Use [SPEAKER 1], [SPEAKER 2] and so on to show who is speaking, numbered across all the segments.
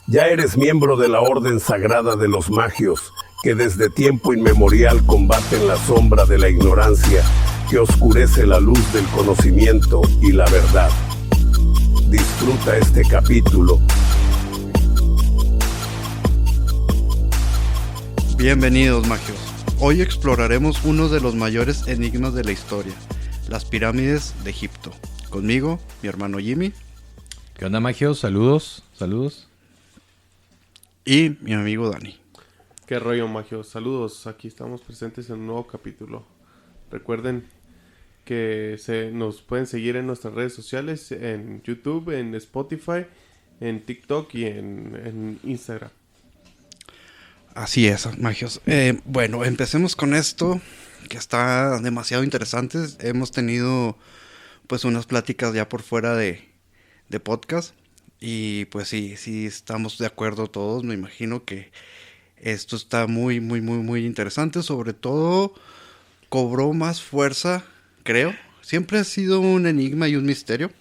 [SPEAKER 1] Ya eres miembro de la Orden Sagrada de los Magios, que desde tiempo inmemorial combaten la sombra de la ignorancia, que oscurece la luz del conocimiento y la verdad. Disfruta este capítulo.
[SPEAKER 2] Bienvenidos, magios. Hoy exploraremos uno de los mayores enigmas de la historia, las pirámides de Egipto. Conmigo, mi hermano Jimmy.
[SPEAKER 3] ¿Qué onda, magios? Saludos.
[SPEAKER 2] Y mi amigo Dani.
[SPEAKER 4] ¿Qué rollo, magios? Saludos. Aquí estamos presentes en un nuevo capítulo. Recuerden que nos pueden seguir en nuestras redes sociales, en YouTube, en Spotify, en TikTok y en Instagram.
[SPEAKER 2] Así es, magios. Bueno, empecemos con esto, que está demasiado interesante. Hemos tenido pues unas pláticas ya por fuera de podcast. Y pues sí estamos de acuerdo todos. Me imagino que esto está muy interesante. Sobre todo cobró más fuerza, creo. Siempre ha sido un enigma y un misterio,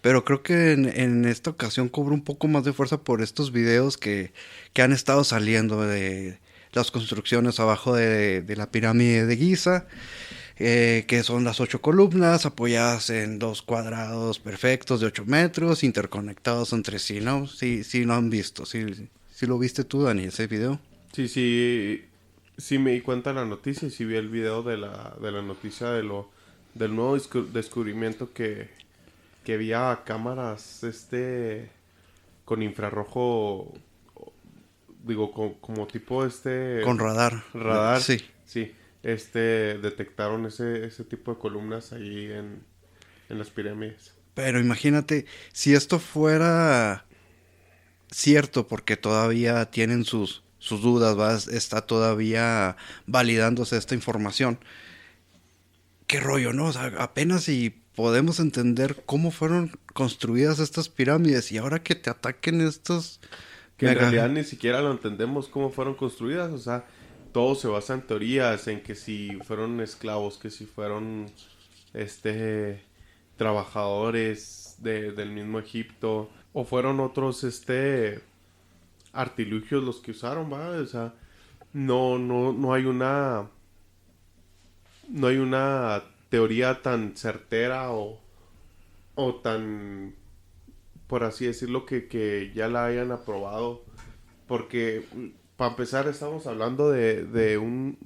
[SPEAKER 2] pero creo que en esta ocasión cobró un poco más de fuerza por estos videos que han estado saliendo de las construcciones abajo de la pirámide de Giza. Que son las 8 columnas apoyadas en 2 cuadrados perfectos de 8 metros, interconectados entre sí, ¿no? Sí lo han visto. Sí lo viste tú, Dani, ese video.
[SPEAKER 4] Sí me di cuenta de la noticia y sí vi el video de la noticia del nuevo descubrimiento que había cámaras con infrarrojo, digo, como tipo
[SPEAKER 2] con radar.
[SPEAKER 4] Radar,
[SPEAKER 2] sí.
[SPEAKER 4] Detectaron ese tipo de columnas ahí en las pirámides.
[SPEAKER 2] Pero imagínate, si esto fuera cierto, porque todavía tienen sus dudas, está todavía validándose esta información. ¿Qué rollo, no? O sea, apenas si podemos entender cómo fueron construidas estas pirámides y ahora que te ataquen estos...
[SPEAKER 4] Que en realidad ni siquiera lo entendemos cómo fueron construidas, o sea... Todo se basa en teorías, en que si fueron esclavos, que si fueron trabajadores del mismo Egipto, o fueron otros artilugios los que usaron, ¿va? O sea, no hay una teoría tan certera o tan, por así decirlo, que ya la hayan aprobado, porque para empezar, estamos hablando de un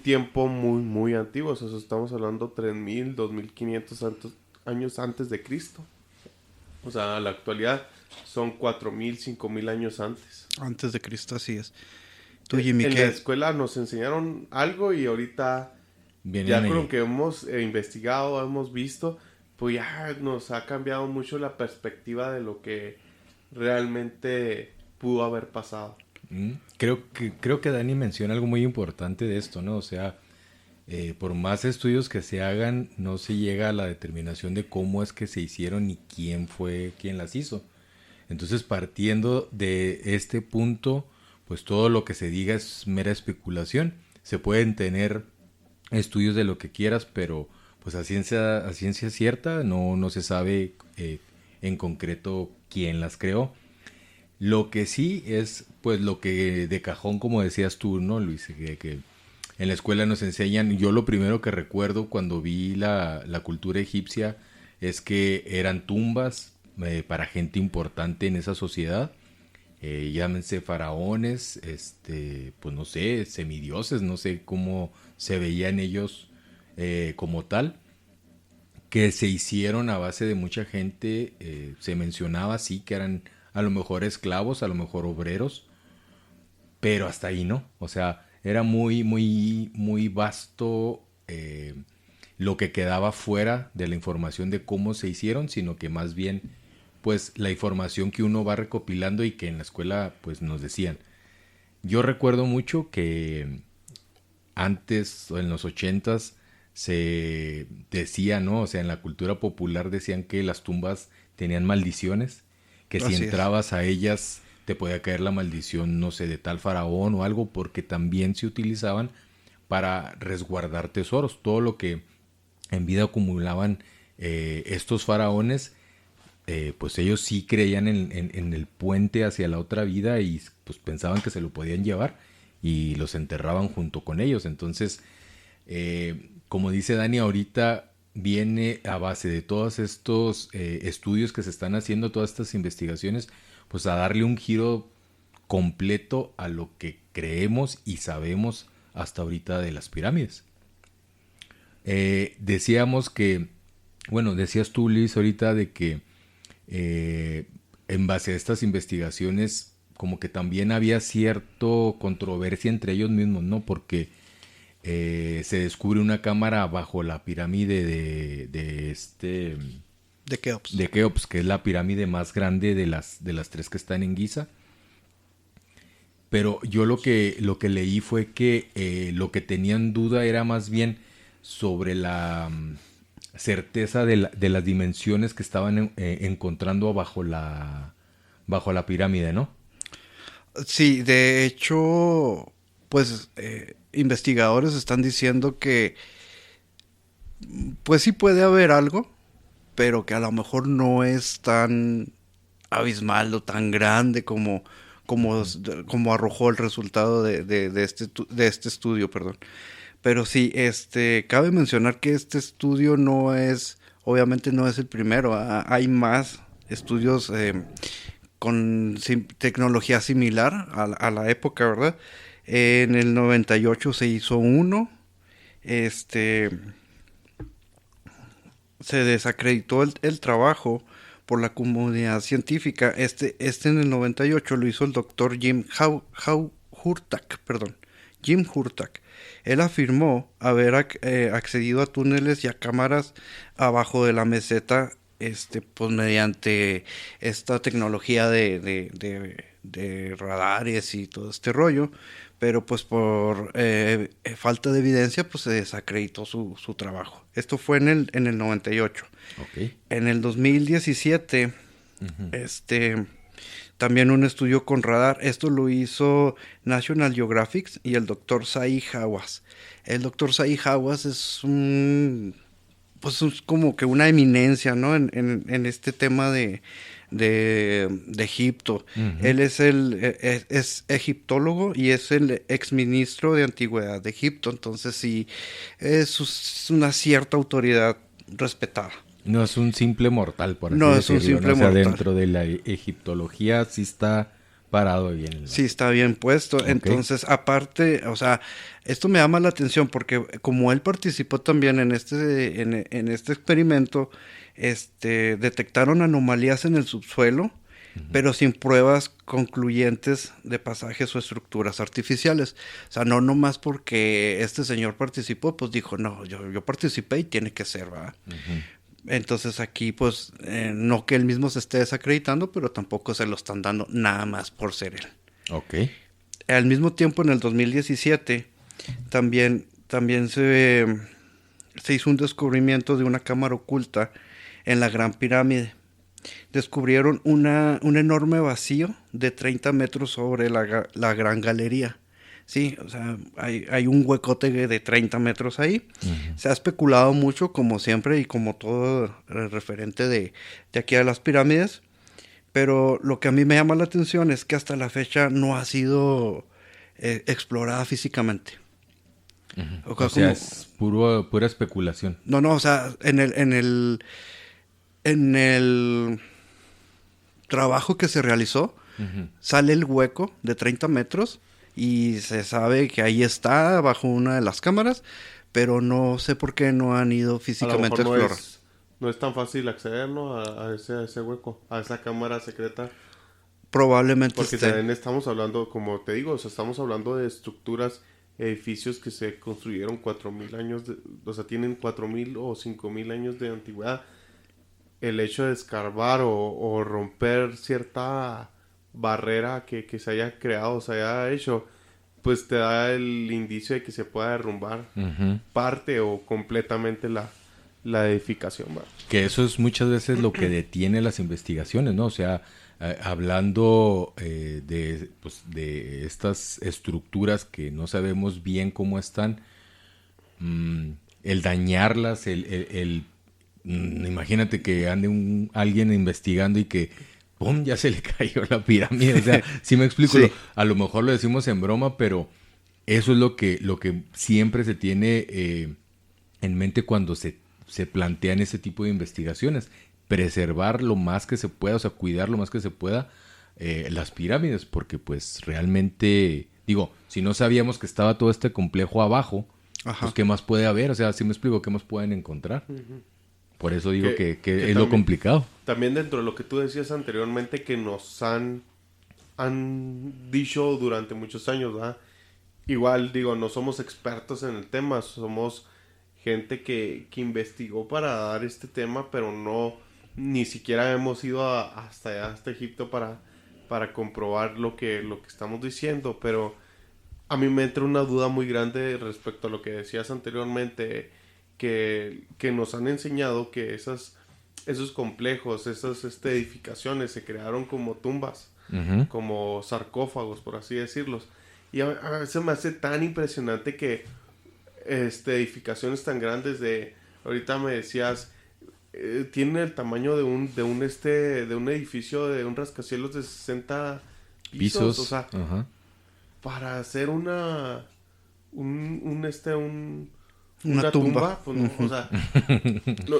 [SPEAKER 4] tiempo muy antiguo. O sea, estamos hablando 3.000, 2.500 años antes de Cristo. O sea, a la actualidad son 4.000, 5.000 años antes.
[SPEAKER 2] Antes de Cristo, así es. Tú, Jimmy,
[SPEAKER 4] en la escuela nos enseñaron algo y ahorita ya con lo que hemos investigado, hemos visto, pues ya nos ha cambiado mucho la perspectiva de lo que realmente pudo haber pasado.
[SPEAKER 3] Creo que Dani menciona algo muy importante de esto, ¿no? O sea, por más estudios que se hagan, no se llega a la determinación de cómo es que se hicieron ni quién fue quien las hizo. Entonces, partiendo de este punto, pues todo lo que se diga es mera especulación. Se pueden tener estudios de lo que quieras, pero pues a ciencia cierta no se sabe en concreto quién las creó. Lo que sí es, pues, lo que de cajón, como decías tú, ¿no, Luis? Que en la escuela nos enseñan. Yo lo primero que recuerdo cuando vi la cultura egipcia es que eran tumbas para gente importante en esa sociedad. Llámense faraones, pues no sé, semidioses, no sé cómo se veían ellos como tal. Que se hicieron a base de mucha gente, se mencionaba así que eran... a lo mejor esclavos, a lo mejor obreros, pero hasta ahí no. O sea, era muy vasto lo que quedaba fuera de la información de cómo se hicieron, sino que más bien, pues, la información que uno va recopilando y que en la escuela, pues, nos decían. Yo recuerdo mucho que antes, en los 80s, se decía, ¿no? O sea, en la cultura popular decían que las tumbas tenían maldiciones, que si entrabas a ellas te podía caer la maldición, no sé, de tal faraón o algo, porque también se utilizaban para resguardar tesoros. Todo lo que en vida acumulaban estos faraones pues ellos sí creían en el puente hacia la otra vida y pues pensaban que se lo podían llevar y los enterraban junto con ellos. Entonces, como dice Dani ahorita, viene a base de todos estos estudios que se están haciendo, todas estas investigaciones, pues a darle un giro completo a lo que creemos y sabemos hasta ahorita de las pirámides. Decíamos que, bueno, decías tú, Luis, ahorita de que en base a estas investigaciones como que también había cierto controversia entre ellos mismos, ¿no? Porque se descubre una cámara bajo la pirámide
[SPEAKER 2] de Keops.
[SPEAKER 3] De Keops, que es la pirámide más grande de las 3 que están en Giza. Pero yo lo que leí fue que lo que tenían duda era más bien sobre la certeza de las dimensiones que estaban encontrando bajo la pirámide, ¿no?
[SPEAKER 2] Sí, de hecho, pues investigadores están diciendo que pues sí puede haber algo, pero que a lo mejor no es tan abismal o tan grande como arrojó el resultado de este estudio, perdón. Pero sí, cabe mencionar que este estudio obviamente no es el primero. Hay más estudios con tecnología similar a la época, ¿verdad? En el 98 se hizo uno. Se desacreditó el trabajo por la comunidad científica. En el 98 lo hizo el doctor Jim Hurtak. Él afirmó haber accedido a túneles y a cámaras abajo de la meseta, pues mediante esta tecnología de radares y todo este rollo, pero pues por falta de evidencia pues se desacreditó su trabajo. Esto fue en el 98.
[SPEAKER 3] Okay.
[SPEAKER 2] En el 2017, uh-huh. También un estudio con radar. Esto lo hizo National Geographic y el Dr. Zahi Hawass. El Dr. Zahi Hawass es como que una eminencia, ¿no? En este tema de Egipto. Uh-huh. Él es egiptólogo y es el exministro de Antigüedad de Egipto. Entonces sí, es una cierta autoridad respetada.
[SPEAKER 3] No es un simple mortal, por así decirlo.
[SPEAKER 2] No es un simple mortal.
[SPEAKER 3] Dentro de la egiptología sí está parado bien.
[SPEAKER 2] Sí, está bien puesto. Okay. Entonces, aparte, o sea, esto me llama la atención porque como él participó también en este experimento, detectaron anomalías en el subsuelo, uh-huh. pero sin pruebas concluyentes de pasajes o estructuras artificiales. O sea, no nomás porque este señor participó, pues dijo, no, yo participé y tiene que ser, ¿verdad? Uh-huh. Entonces aquí pues no que él mismo se esté desacreditando, pero tampoco se lo están dando nada más por ser él.
[SPEAKER 3] Ok.
[SPEAKER 2] Al mismo tiempo en el 2017 también se hizo un descubrimiento de una cámara oculta en la Gran Pirámide. Descubrieron un enorme vacío de 30 metros sobre la Gran Galería. Sí, o sea, hay un huecote de 30 metros ahí. Uh-huh. Se ha especulado mucho, como siempre, y como todo referente de aquí a las pirámides. Pero lo que a mí me llama la atención es que hasta la fecha no ha sido explorada físicamente.
[SPEAKER 3] Uh-huh. O sea, es pura especulación.
[SPEAKER 2] No, o sea, en el trabajo que se realizó, uh-huh. sale el hueco de 30 metros... y se sabe que ahí está bajo una de las cámaras, pero no sé por qué no han ido físicamente a explorar.
[SPEAKER 4] No es tan fácil acceder, ¿no? a ese hueco, a esa cámara secreta.
[SPEAKER 2] Probablemente
[SPEAKER 4] porque también estamos hablando, como te digo, o sea, estamos hablando de estructuras, edificios que se construyeron 4,000 años, o sea, tienen 4,000 o 5,000 años de antigüedad. El hecho de escarbar o romper cierta barrera que se haya creado, se haya hecho, pues te da el indicio de que se pueda derrumbar uh-huh. parte o completamente la edificación, ¿verdad?
[SPEAKER 3] Que eso es muchas veces lo que detiene las investigaciones, ¿no? O sea, hablando de estas estructuras que no sabemos bien cómo están, el dañarlas, el imagínate que ande alguien investigando y que ¡pum! Ya se le cayó la pirámide. O sea, sí me explico.
[SPEAKER 2] Sí.
[SPEAKER 3] A lo mejor lo decimos en broma, pero eso es lo que siempre se tiene en mente cuando se plantean ese tipo de investigaciones. Preservar lo más que se pueda, o sea, cuidar lo más que se pueda las pirámides, porque pues realmente, digo, si no sabíamos que estaba todo este complejo abajo,
[SPEAKER 2] Ajá.
[SPEAKER 3] pues ¿qué más puede haber? O sea, sí me explico, ¿qué más pueden encontrar? Por eso digo que es
[SPEAKER 4] también,
[SPEAKER 3] lo complicado.
[SPEAKER 4] También dentro de lo que tú decías anteriormente, que nos han dicho durante muchos años, ¿verdad? Igual, digo, no somos expertos en el tema, somos gente que investigó para dar este tema, pero ni siquiera hemos ido hasta Egipto para comprobar lo que estamos diciendo, pero a mí me entra una duda muy grande respecto a lo que decías anteriormente, que nos han enseñado que esos complejos, esas edificaciones se crearon como tumbas,
[SPEAKER 3] Uh-huh.
[SPEAKER 4] como sarcófagos, por así decirlos. Y a veces me hace tan impresionante que edificaciones tan grandes ahorita me decías, tienen el tamaño de un edificio, de un rascacielos de 60 pisos. O sea,
[SPEAKER 3] uh-huh.
[SPEAKER 4] para hacer una
[SPEAKER 2] tumba.
[SPEAKER 4] pues, no, o sea,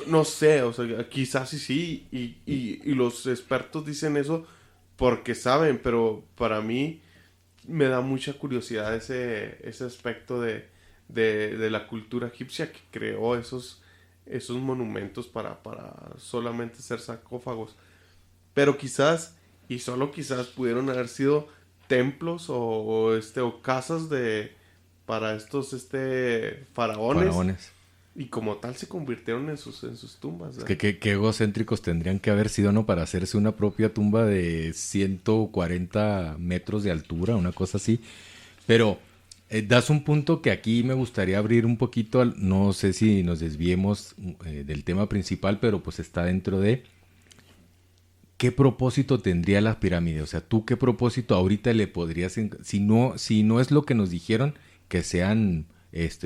[SPEAKER 4] no sé, o sea, quizás sí, y los expertos dicen eso porque saben, pero para mí me da mucha curiosidad ese aspecto de la cultura egipcia que creó esos monumentos para solamente ser sarcófagos. Pero quizás, y solo quizás, pudieron haber sido templos o casas para estos faraones. Y como tal se convirtieron en sus tumbas.
[SPEAKER 3] Es que qué egocéntricos tendrían que haber sido, ¿no? Para hacerse una propia tumba de 140 metros de altura, una cosa así. Pero das un punto que aquí me gustaría abrir un poquito. No sé si nos desviemos del tema principal, pero pues está dentro de... ¿Qué propósito tendría la pirámide? O sea, ¿tú qué propósito ahorita le podrías... Si no es lo que nos dijeron, que sean...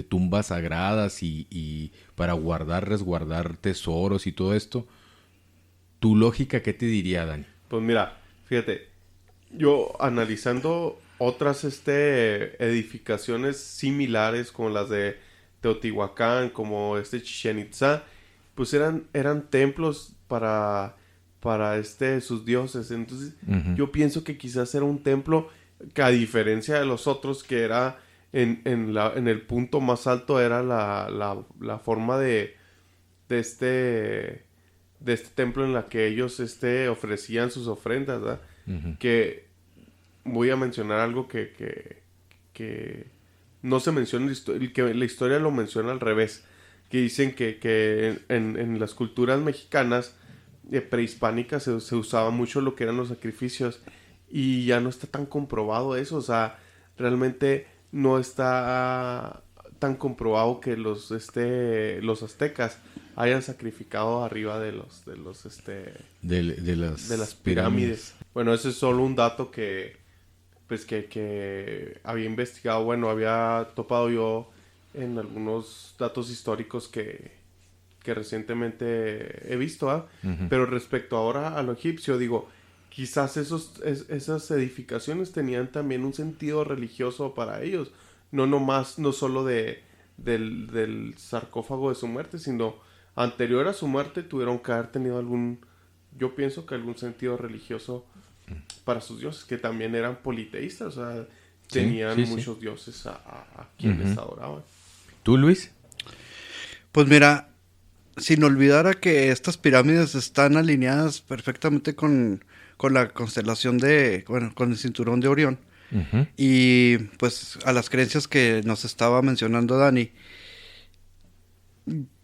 [SPEAKER 3] tumbas sagradas y para resguardar tesoros y todo esto, ¿tu lógica qué te diría, Dani?
[SPEAKER 4] Pues mira, fíjate, yo analizando otras edificaciones similares como las de Teotihuacán, como Chichén Itzá, pues eran templos para sus dioses. Entonces,
[SPEAKER 3] Uh-huh.
[SPEAKER 4] yo pienso que quizás era un templo que, a diferencia de los otros, que era en el punto más alto, era la forma de este templo en la que ellos ofrecían sus ofrendas, ¿verdad?
[SPEAKER 3] Uh-huh.
[SPEAKER 4] Que voy a mencionar algo que no se menciona, que la historia lo menciona al revés, que dicen que en las culturas mexicanas prehispánicas se usaba mucho lo que eran los sacrificios, y ya no está tan comprobado eso. O sea, realmente no está tan comprobado que los aztecas hayan sacrificado arriba de las pirámides. Bueno, ese es solo un dato que había investigado. Bueno, había topado yo en algunos datos históricos que recientemente he visto,
[SPEAKER 3] Uh-huh.
[SPEAKER 4] Pero respecto ahora a lo egipcio, digo, quizás esas edificaciones tenían también un sentido religioso para ellos. No solo del sarcófago de su muerte, sino anterior a su muerte tuvieron que haber tenido yo pienso que algún sentido religioso para sus dioses, que también eran politeístas, o sea, tenían muchos dioses a quienes
[SPEAKER 3] Uh-huh.
[SPEAKER 4] adoraban.
[SPEAKER 3] ¿Tú, Luis?
[SPEAKER 2] Pues mira, sin olvidar que estas pirámides están alineadas perfectamente con la constelación con el cinturón de Orión.
[SPEAKER 3] Uh-huh.
[SPEAKER 2] Y pues a las creencias que nos estaba mencionando Dani,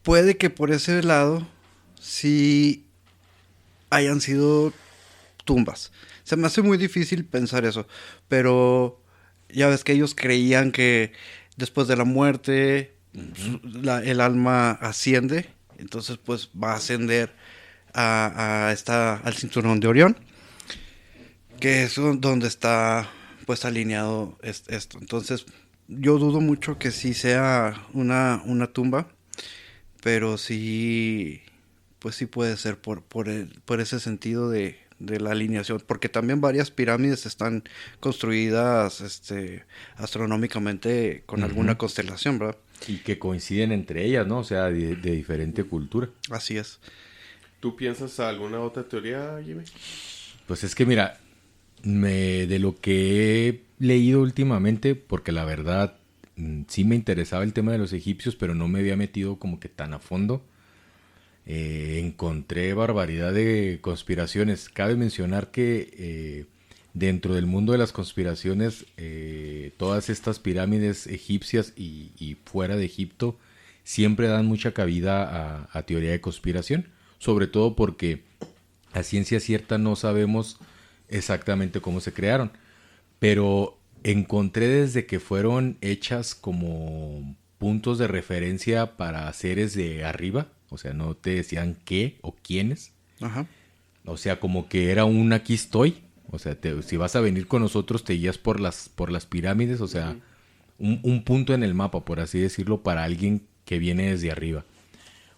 [SPEAKER 2] puede que por ese lado sí hayan sido tumbas. Se me hace muy difícil pensar eso, pero ya ves que ellos creían que después de la muerte el alma asciende, entonces pues va a ascender al cinturón de Orión, que es donde está pues alineado esto. Entonces yo dudo mucho que sí sea una tumba, pero sí pues sí puede ser por ese sentido de la alineación, porque también varias pirámides están construidas astronómicamente con alguna constelación, ¿verdad?
[SPEAKER 3] Y que coinciden entre ellas, ¿no? O sea, de diferente cultura.
[SPEAKER 2] Así es.
[SPEAKER 4] ¿Tú piensas alguna otra teoría, Jimmy?
[SPEAKER 3] Pues es que mira, de lo que he leído últimamente, porque la verdad sí me interesaba el tema de los egipcios, pero no me había metido como que tan a fondo. Encontré barbaridad de conspiraciones. Cabe mencionar que dentro del mundo de las conspiraciones, todas estas pirámides egipcias y fuera de Egipto siempre dan mucha cabida a teoría de conspiración, sobre todo porque a ciencia cierta no sabemos exactamente cómo se crearon, pero encontré desde que fueron hechas como puntos de referencia para seres de arriba, o sea, no te decían qué o quiénes.
[SPEAKER 2] Ajá.
[SPEAKER 3] O sea, como que era un aquí estoy. O sea, si vas a venir con nosotros, te guías por las pirámides. O sea, un punto en el mapa, por así decirlo, para alguien que viene desde arriba.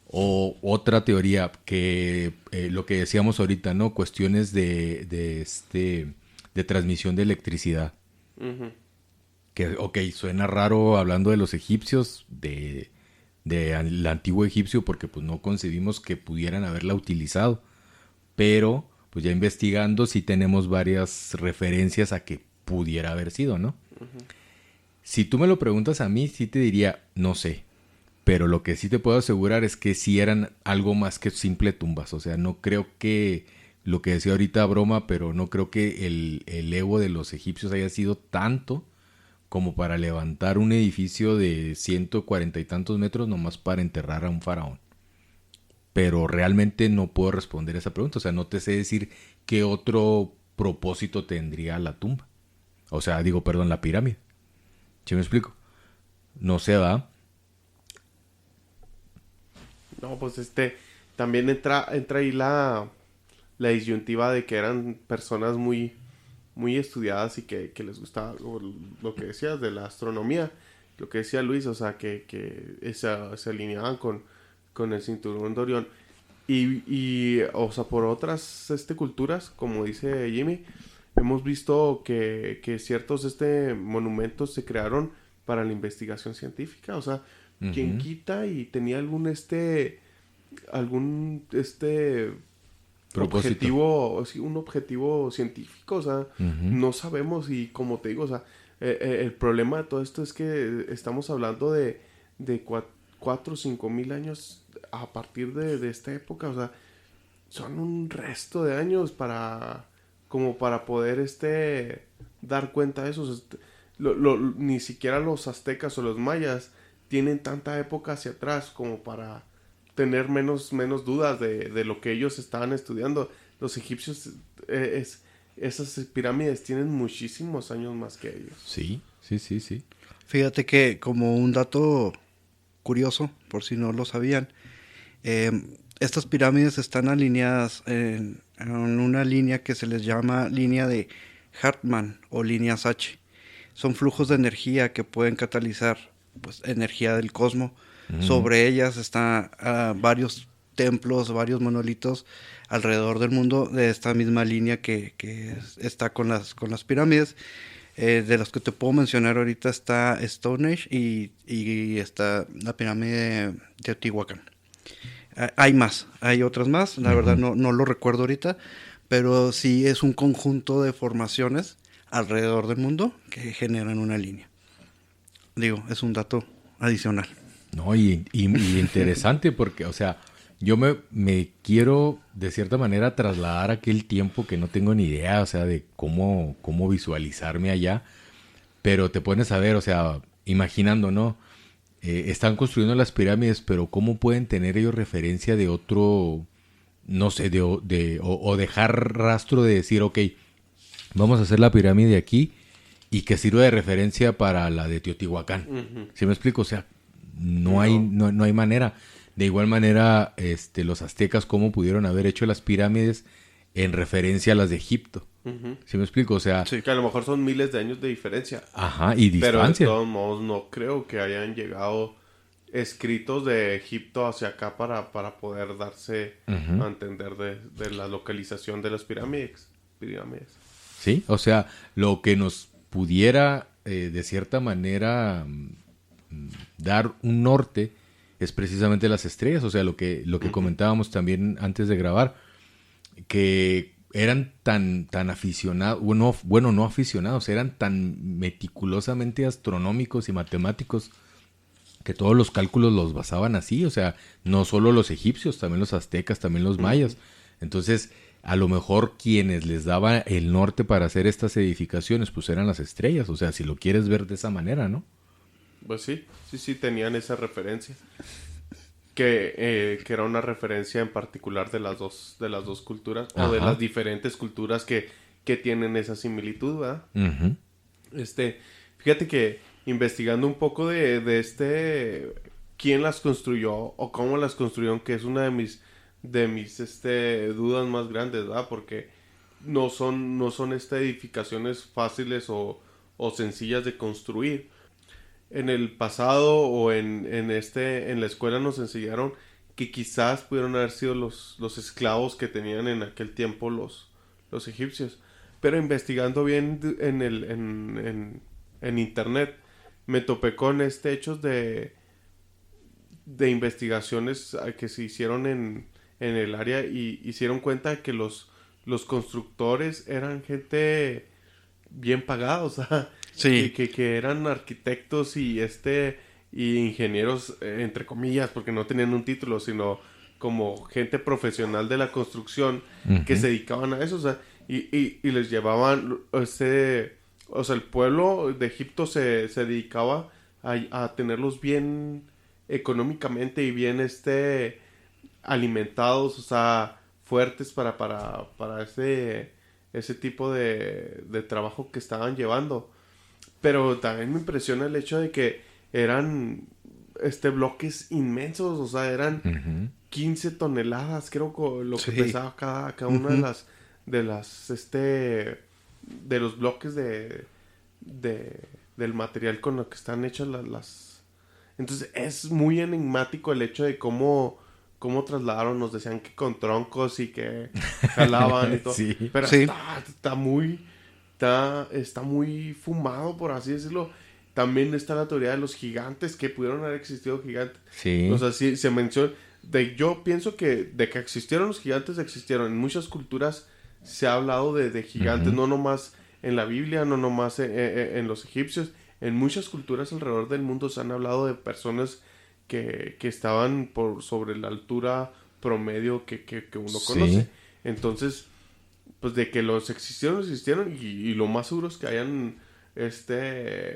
[SPEAKER 3] O otra teoría, que lo que decíamos ahorita, ¿no? Cuestiones de transmisión de electricidad.
[SPEAKER 4] Uh-huh.
[SPEAKER 3] Que, ok, suena raro hablando de los egipcios, del antiguo egipcio, porque pues no concebimos que pudieran haberla utilizado. Pero, pues ya investigando, sí tenemos varias referencias a que pudiera haber sido, ¿no? Uh-huh. Si tú me lo preguntas a mí, sí te diría, no sé. Pero lo que sí te puedo asegurar es que sí eran algo más que simple tumbas. O sea, no creo que, lo que decía ahorita broma, pero no creo que el ego de los egipcios haya sido tanto como para levantar un edificio de 140 y tantos metros nomás para enterrar a un faraón. Pero realmente no puedo responder esa pregunta. O sea, no te sé decir qué otro propósito tendría la tumba. O sea, la pirámide. ¿Sí me explico? No sé, ¿va?
[SPEAKER 4] No, pues también entra ahí la disyuntiva de que eran personas muy, muy estudiadas y que les gustaba lo que decías de la astronomía, lo que decía Luis, o sea, que se alineaban con el cinturón de Orión. Y o sea, por otras culturas, como dice Jimmy, hemos visto que ciertos monumentos se crearon para la investigación científica, o sea, uh-huh. Quien quita y tenía algún objetivo, sí, un objetivo científico, o sea, uh-huh. No sabemos, y como te digo, o sea, el problema de todo esto es que estamos hablando de 4 o 5 mil años a partir de esta época, o sea, son un resto de años para poder dar cuenta de eso. O sea, ni siquiera los aztecas o los mayas tienen tanta época hacia atrás como para tener menos dudas de lo que ellos estaban estudiando. Los egipcios, esas pirámides tienen muchísimos años más que ellos.
[SPEAKER 3] Sí.
[SPEAKER 2] Fíjate que, como un dato curioso, por si no lo sabían, estas pirámides están alineadas en una línea que se les llama línea de Hartmann o líneas H. Son flujos de energía que pueden catalizar, pues, energía del cosmos. Uh-huh. Sobre ellas están varios templos, varios monolitos alrededor del mundo de esta misma línea que está con las pirámides. De los que te puedo mencionar ahorita está Stonehenge y está la pirámide de Teotihuacán. Hay otras más, la uh-huh. verdad no lo recuerdo ahorita, pero sí es un conjunto de formaciones alrededor del mundo que generan una línea. Digo, es un dato adicional.
[SPEAKER 3] No, y interesante porque, o sea, yo me quiero de cierta manera trasladar a aquel tiempo que no tengo ni idea, o sea, de cómo visualizarme allá, pero te pones a ver, o sea, imaginando, ¿no? Están construyendo las pirámides, pero ¿cómo pueden tener ellos referencia de otro, no sé, o dejar rastro de decir, ok, vamos a hacer la pirámide aquí y que sirva de referencia para la de Teotihuacán? Uh-huh. ¿Sí me explico? O sea, no hay manera. De igual manera, los aztecas, ¿cómo pudieron haber hecho las pirámides en referencia a las de Egipto? Uh-huh. ¿Sí me explico? O sea,
[SPEAKER 4] sí, que a lo mejor son miles de años de diferencia.
[SPEAKER 3] Ajá, y distancia.
[SPEAKER 4] Pero de todos modos no creo que hayan llegado escritos de Egipto hacia acá para poder darse a entender de la localización de las pirámides.
[SPEAKER 3] Sí, o sea, lo que nos pudiera de cierta manera dar un norte es precisamente las estrellas, o sea, lo que comentábamos también antes de grabar, que eran tan aficionados, no aficionados, eran tan meticulosamente astronómicos y matemáticos que todos los cálculos los basaban así, o sea, no solo los egipcios, también los aztecas, también los mayas. Entonces, a lo mejor quienes les daba el norte para hacer estas edificaciones, pues eran las estrellas, o sea, si lo quieres ver de esa manera, ¿no?
[SPEAKER 4] Pues sí, tenían esa referencia. Que era una referencia en particular de las dos culturas, o de las diferentes culturas que tienen esa similitud, ¿verdad?
[SPEAKER 3] Uh-huh.
[SPEAKER 4] Fíjate que investigando un poco de quién las construyó o cómo las construyeron, que es una de mis dudas más grandes, ¿verdad? Porque no son edificaciones fáciles o sencillas de construir. En el pasado o en la escuela nos enseñaron que quizás pudieron haber sido los esclavos que tenían en aquel tiempo los egipcios. Pero investigando bien en internet, me topé con hechos de investigaciones que se hicieron en el área, y hicieron cuenta de que los constructores eran gente bien pagada, o sea,
[SPEAKER 2] sí.
[SPEAKER 4] que eran arquitectos y ingenieros, entre comillas, porque no tenían un título, sino como gente profesional de la construcción,
[SPEAKER 3] uh-huh,
[SPEAKER 4] que se dedicaban a eso, o sea, y les llevaban o sea, el pueblo de Egipto se dedicaba a tenerlos bien económicamente y bien alimentados, o sea, fuertes para ese tipo de trabajo que estaban llevando. Pero también me impresiona el hecho de que eran bloques inmensos, o sea, eran
[SPEAKER 3] uh-huh,
[SPEAKER 4] 15 toneladas, creo, lo que
[SPEAKER 2] sí,
[SPEAKER 4] pesaba cada una
[SPEAKER 2] uh-huh,
[SPEAKER 4] de los bloques del material con lo que están hechas las. Entonces es muy enigmático el hecho de cómo trasladaron. Nos decían que con troncos y que jalaban y todo.
[SPEAKER 3] Sí.
[SPEAKER 4] Pero
[SPEAKER 2] sí.
[SPEAKER 4] está muy fumado, por así decirlo. También está la teoría de los gigantes, que pudieron haber existido gigantes.
[SPEAKER 3] Sí.
[SPEAKER 4] O sea, sí se menciona. Yo pienso que de que existieron los gigantes, existieron. En muchas culturas se ha hablado de gigantes,
[SPEAKER 3] uh-huh,
[SPEAKER 4] no nomás en la Biblia, no nomás en los egipcios. En muchas culturas alrededor del mundo se han hablado de personas que estaban sobre la altura promedio que uno conoce.
[SPEAKER 3] Sí.
[SPEAKER 4] Entonces, pues de que los existieron, y lo más seguro es que hayan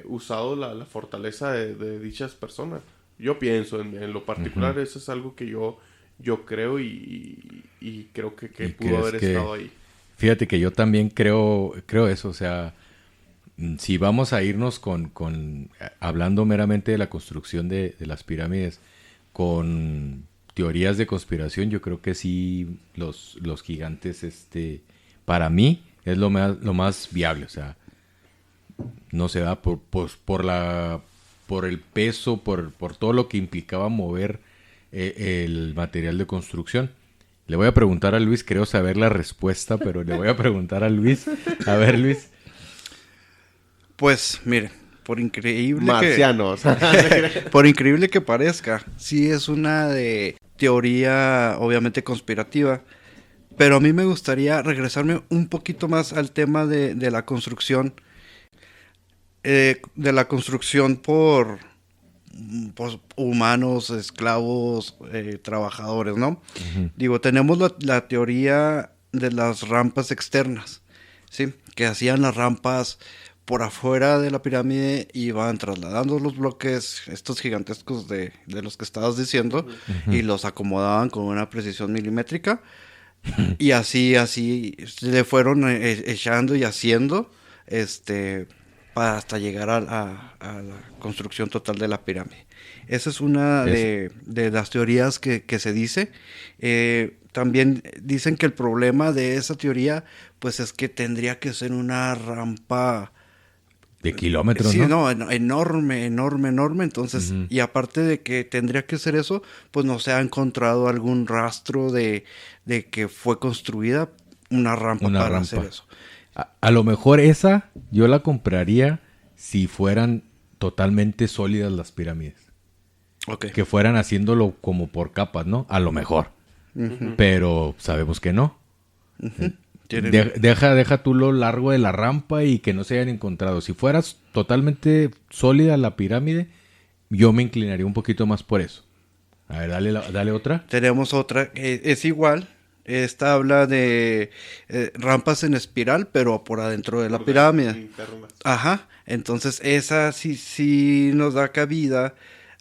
[SPEAKER 4] usado la fortaleza de dichas personas. Yo pienso en lo particular,
[SPEAKER 3] uh-huh,
[SPEAKER 4] eso es algo que yo creo y creo que
[SPEAKER 3] ¿Y
[SPEAKER 4] pudo haber
[SPEAKER 3] crees
[SPEAKER 4] estado ahí.
[SPEAKER 3] Fíjate que yo también creo eso, o sea, si vamos a irnos hablando meramente de la construcción de las pirámides, con teorías de conspiración, yo creo que sí los gigantes, para mí es lo más viable, o sea, no se da por el peso, por todo lo que implicaba mover el material de construcción. Le voy a preguntar a Luis, creo saber la respuesta, pero le voy a preguntar a Luis. A ver, Luis.
[SPEAKER 2] Pues, mire, por increíble
[SPEAKER 4] Marcianos.
[SPEAKER 2] por increíble que parezca, sí es una teoría obviamente conspirativa, pero a mí me gustaría regresarme un poquito más al tema de la construcción, por humanos, esclavos, trabajadores, ¿no?
[SPEAKER 3] Uh-huh.
[SPEAKER 2] Digo, tenemos la teoría de las rampas externas, ¿sí? Que hacían las rampas por afuera de la pirámide y iban trasladando los bloques, estos gigantescos de los que estabas diciendo,
[SPEAKER 3] uh-huh,
[SPEAKER 2] y los acomodaban con una precisión milimétrica, y así le fueron echando y haciendo, para hasta llegar a la construcción total de la pirámide. Esa es una de las teorías que se dice. También dicen que el problema de esa teoría, pues es que tendría que ser una rampa
[SPEAKER 3] De kilómetros,
[SPEAKER 2] Sí,
[SPEAKER 3] ¿no?
[SPEAKER 2] no, enorme, enorme, enorme. Entonces, y aparte de que tendría que ser eso, pues no se ha encontrado algún rastro de que fue construida una rampa
[SPEAKER 3] Una
[SPEAKER 2] para
[SPEAKER 3] rampa.
[SPEAKER 2] hacer eso.
[SPEAKER 3] A lo mejor esa yo la compraría si fueran totalmente sólidas las pirámides.
[SPEAKER 2] Ok.
[SPEAKER 3] Que fueran haciéndolo como por capas, ¿no? A lo mejor. Pero sabemos que no.
[SPEAKER 2] Tienen-
[SPEAKER 3] Deja tú lo largo de la rampa y que no se hayan encontrado. Si fueras totalmente sólida la pirámide, yo me inclinaría un poquito más por eso. A ver, dale otra.
[SPEAKER 2] Tenemos otra, que es igual. Esta habla de rampas en espiral, pero por adentro de la pirámide.
[SPEAKER 4] Internas.
[SPEAKER 2] Ajá, entonces esa sí nos da cabida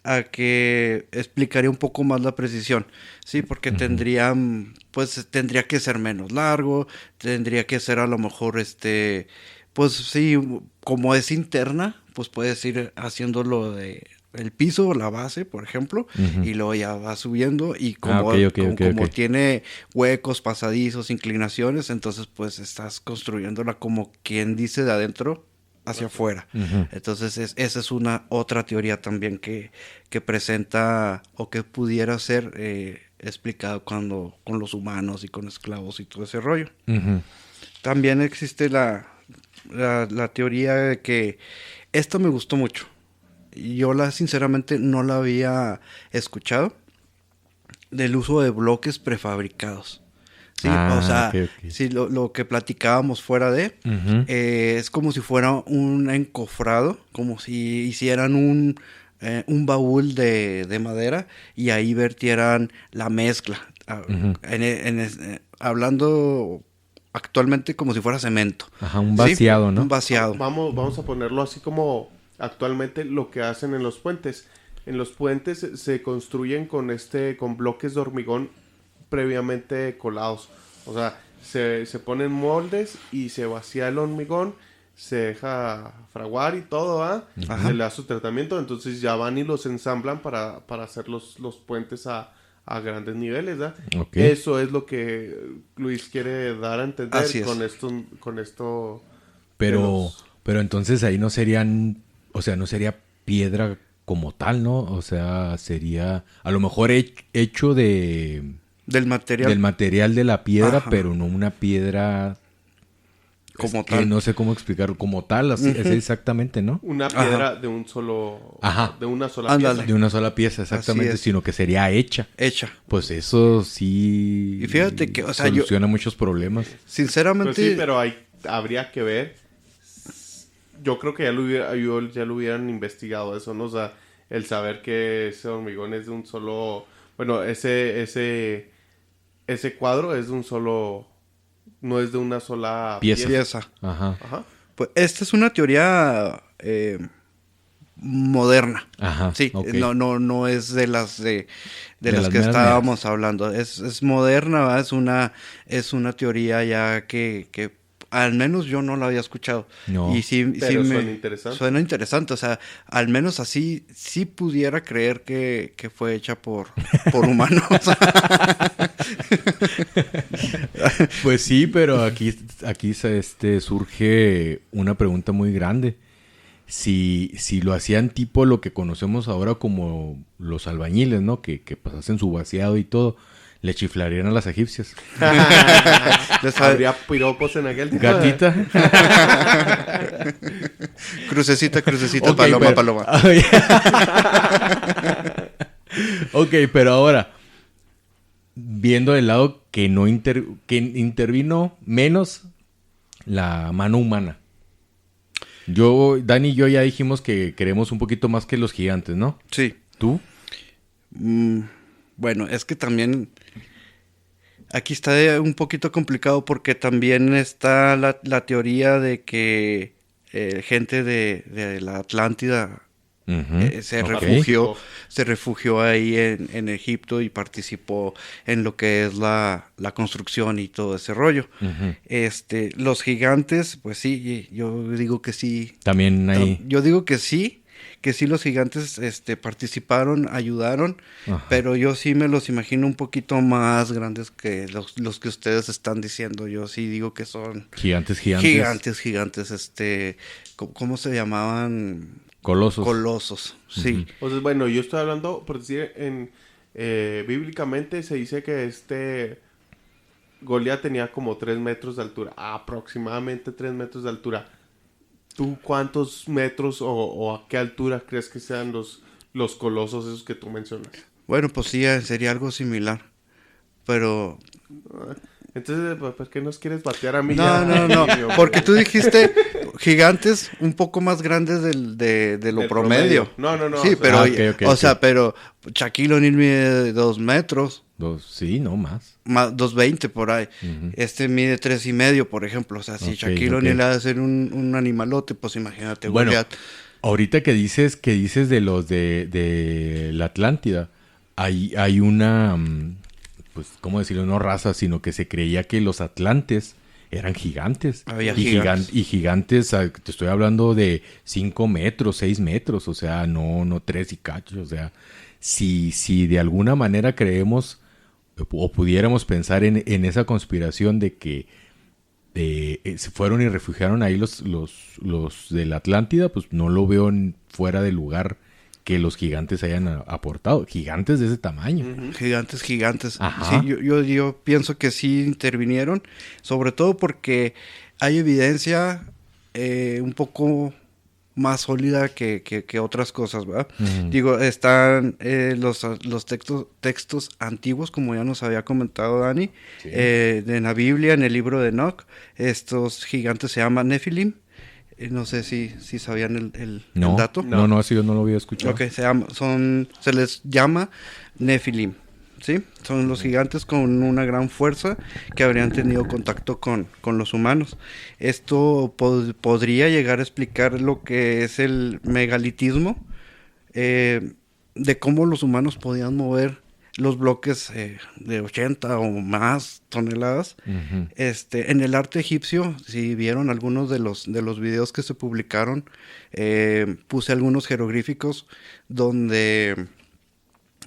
[SPEAKER 2] a que explicaría un poco más la precisión, sí, porque tendría que ser menos largo, tendría que ser a lo mejor pues sí, como es interna, pues puedes ir haciéndolo de el piso, la base, por ejemplo, y luego ya va subiendo y como, como tiene huecos, pasadizos, inclinaciones, entonces pues estás construyéndola como quien dice de adentro hacia afuera. Entonces esa es una otra teoría también que presenta o que pudiera ser explicado con los humanos y con esclavos y todo ese rollo. También existe la teoría de que esta me gustó mucho. Yo sinceramente no la había escuchado, del uso de bloques prefabricados. Sí, o sea,
[SPEAKER 3] okay.
[SPEAKER 2] sí, lo que platicábamos fuera de, es como si fuera un encofrado, como si hicieran un baúl de madera y ahí vertieran la mezcla. Hablando actualmente como si fuera cemento.
[SPEAKER 3] Ajá, un vaciado,
[SPEAKER 2] ¿sí?
[SPEAKER 3] ¿no?
[SPEAKER 2] Un vaciado.
[SPEAKER 4] Vamos a ponerlo así como actualmente lo que hacen en los puentes. En los puentes se construyen con bloques de hormigón previamente colados. O sea, se ponen moldes y se vacía el hormigón, se deja fraguar y todo, ¿va? Se le da su tratamiento, entonces ya van y los ensamblan para hacer los puentes a grandes niveles, ¿va?
[SPEAKER 3] Okay.
[SPEAKER 4] Eso es lo que Luis quiere dar a entender
[SPEAKER 2] Así es.
[SPEAKER 4] con esto.
[SPEAKER 3] Pero entonces ahí no serían, o sea, no sería piedra como tal, ¿no? O sea, sería a lo mejor hecho del material de la piedra,
[SPEAKER 2] Ajá.
[SPEAKER 3] pero no una piedra
[SPEAKER 2] Como
[SPEAKER 3] que
[SPEAKER 2] tal.
[SPEAKER 3] no sé cómo explicarlo, como tal, así es exactamente, ¿no?
[SPEAKER 4] Una piedra de un solo...
[SPEAKER 3] Ajá.
[SPEAKER 4] De una sola
[SPEAKER 2] Ándale.
[SPEAKER 4] pieza.
[SPEAKER 3] De una sola pieza, exactamente,
[SPEAKER 2] Así es.
[SPEAKER 3] sino que sería hecha.
[SPEAKER 2] Hecha.
[SPEAKER 3] Pues eso sí
[SPEAKER 2] Y fíjate que, o sea,
[SPEAKER 3] soluciona muchos problemas.
[SPEAKER 2] Sinceramente...
[SPEAKER 4] Pues sí, pero habría que ver. Yo creo que ya lo hubieran investigado eso, ¿no? O sea, el saber que ese hormigón es de un solo... Bueno, ese cuadro es de un solo... No es de una sola
[SPEAKER 2] pieza.
[SPEAKER 3] Ajá.
[SPEAKER 4] Ajá.
[SPEAKER 2] Pues esta es una teoría moderna.
[SPEAKER 3] Ajá.
[SPEAKER 2] Sí,
[SPEAKER 3] ok.
[SPEAKER 2] no es de las de
[SPEAKER 3] De
[SPEAKER 2] las
[SPEAKER 3] las
[SPEAKER 2] que
[SPEAKER 3] meras
[SPEAKER 2] estábamos hablando. Es moderna, ¿verdad? Es una teoría ya que al menos yo no la había escuchado.
[SPEAKER 3] No.
[SPEAKER 2] Y sí,
[SPEAKER 4] Pero
[SPEAKER 2] sí
[SPEAKER 4] suena interesante.
[SPEAKER 2] Suena interesante. O sea, al menos así sí pudiera creer que fue hecha por humanos.
[SPEAKER 3] Pues sí, pero aquí surge una pregunta muy grande. Si lo hacían tipo lo que conocemos ahora como los albañiles, ¿no? Que pues hacen su vaciado y todo, le chiflarían a las egipcias.
[SPEAKER 4] Habría piropos en aquel tiempo.
[SPEAKER 3] Gatita.
[SPEAKER 2] Crucecita,
[SPEAKER 3] Ok,
[SPEAKER 2] paloma,
[SPEAKER 3] pero-
[SPEAKER 2] paloma.
[SPEAKER 3] Ok, pero ahora, viendo del lado que no que intervino menos la mano humana. Dani y yo ya dijimos que queremos un poquito más que los gigantes, ¿no?
[SPEAKER 2] Sí.
[SPEAKER 3] ¿Tú?
[SPEAKER 2] Bueno, es que también aquí está un poquito complicado porque también está la teoría de que gente de la Atlántida
[SPEAKER 3] Ujú.
[SPEAKER 2] se
[SPEAKER 3] Ok.
[SPEAKER 2] refugió ahí en Egipto y participó en lo que es la construcción y todo ese rollo.
[SPEAKER 3] Ujú.
[SPEAKER 2] Los gigantes, pues sí, yo digo que sí.
[SPEAKER 3] También ahí.
[SPEAKER 2] Yo digo que sí, que sí los gigantes participaron, ayudaron,
[SPEAKER 3] Ajá.
[SPEAKER 2] pero yo sí me los imagino un poquito más grandes que los que ustedes están diciendo. Yo sí digo que son
[SPEAKER 3] Gigantes.
[SPEAKER 2] gigantes, ¿cómo se llamaban?
[SPEAKER 3] Colosos.
[SPEAKER 2] Colosos, sí.
[SPEAKER 4] O sea, bueno, yo estoy hablando, por decir, bíblicamente se dice que Goliat tenía como 3 metros de altura, aproximadamente 3 metros de altura. ¿Tú cuántos metros o a qué altura crees que sean los colosos esos que tú mencionas?
[SPEAKER 2] Bueno, pues sí, sería algo similar, pero...
[SPEAKER 4] Entonces, ¿por qué nos quieres batear a mí?
[SPEAKER 2] No, porque tú dijiste gigantes un poco más grandes de lo
[SPEAKER 4] Del
[SPEAKER 2] promedio.
[SPEAKER 4] No.
[SPEAKER 2] Sí, pero,
[SPEAKER 3] ok.
[SPEAKER 2] pero Shaquille O'Neal mide 2 metros,
[SPEAKER 3] Sí, no más.
[SPEAKER 2] más 2.20 por ahí.
[SPEAKER 3] Ujú.
[SPEAKER 2] Mide 3.5, por ejemplo. O sea, si
[SPEAKER 3] Ok,
[SPEAKER 2] Shaquille
[SPEAKER 3] ok.
[SPEAKER 2] O'Neal ha de ser un animalote, pues imagínate,
[SPEAKER 3] Bueno,
[SPEAKER 2] Goliat.
[SPEAKER 3] ahorita que dices de los de la Atlántida, hay una, pues, ¿cómo decirlo? No raza, sino que se creía que los atlantes eran gigantes.
[SPEAKER 2] Había
[SPEAKER 3] y
[SPEAKER 2] gigantes.
[SPEAKER 3] Y gigantes, te estoy hablando de 5 metros, 6 metros, o sea, no 3 y cacho, o sea, si de alguna manera creemos o pudiéramos pensar en esa conspiración de que se fueron y refugiaron ahí los de la Atlántida, pues no lo veo fuera de lugar que los gigantes hayan aportado. Gigantes de ese tamaño.
[SPEAKER 2] Gigantes.
[SPEAKER 3] Ajá.
[SPEAKER 2] Sí, yo pienso que sí intervinieron, sobre todo porque hay evidencia un poco más sólida que otras cosas, ¿verdad?
[SPEAKER 3] Ujú.
[SPEAKER 2] Digo, están los textos antiguos, como ya nos había comentado Dani,
[SPEAKER 3] Sí.
[SPEAKER 2] en la Biblia, en el libro de Enoch. Estos gigantes se llaman Nephilim. No sé si sabían el dato.
[SPEAKER 3] No, así yo no lo había escuchado.
[SPEAKER 2] Ok, se les llama Nephilim, ¿sí? Son los gigantes con una gran fuerza que habrían tenido contacto con los humanos. Esto podría llegar a explicar lo que es el megalitismo, de cómo los humanos podían mover los bloques de 80 o más toneladas.
[SPEAKER 3] Ujú.
[SPEAKER 2] En el arte egipcio, si vieron algunos de los videos que se publicaron, puse algunos jeroglíficos donde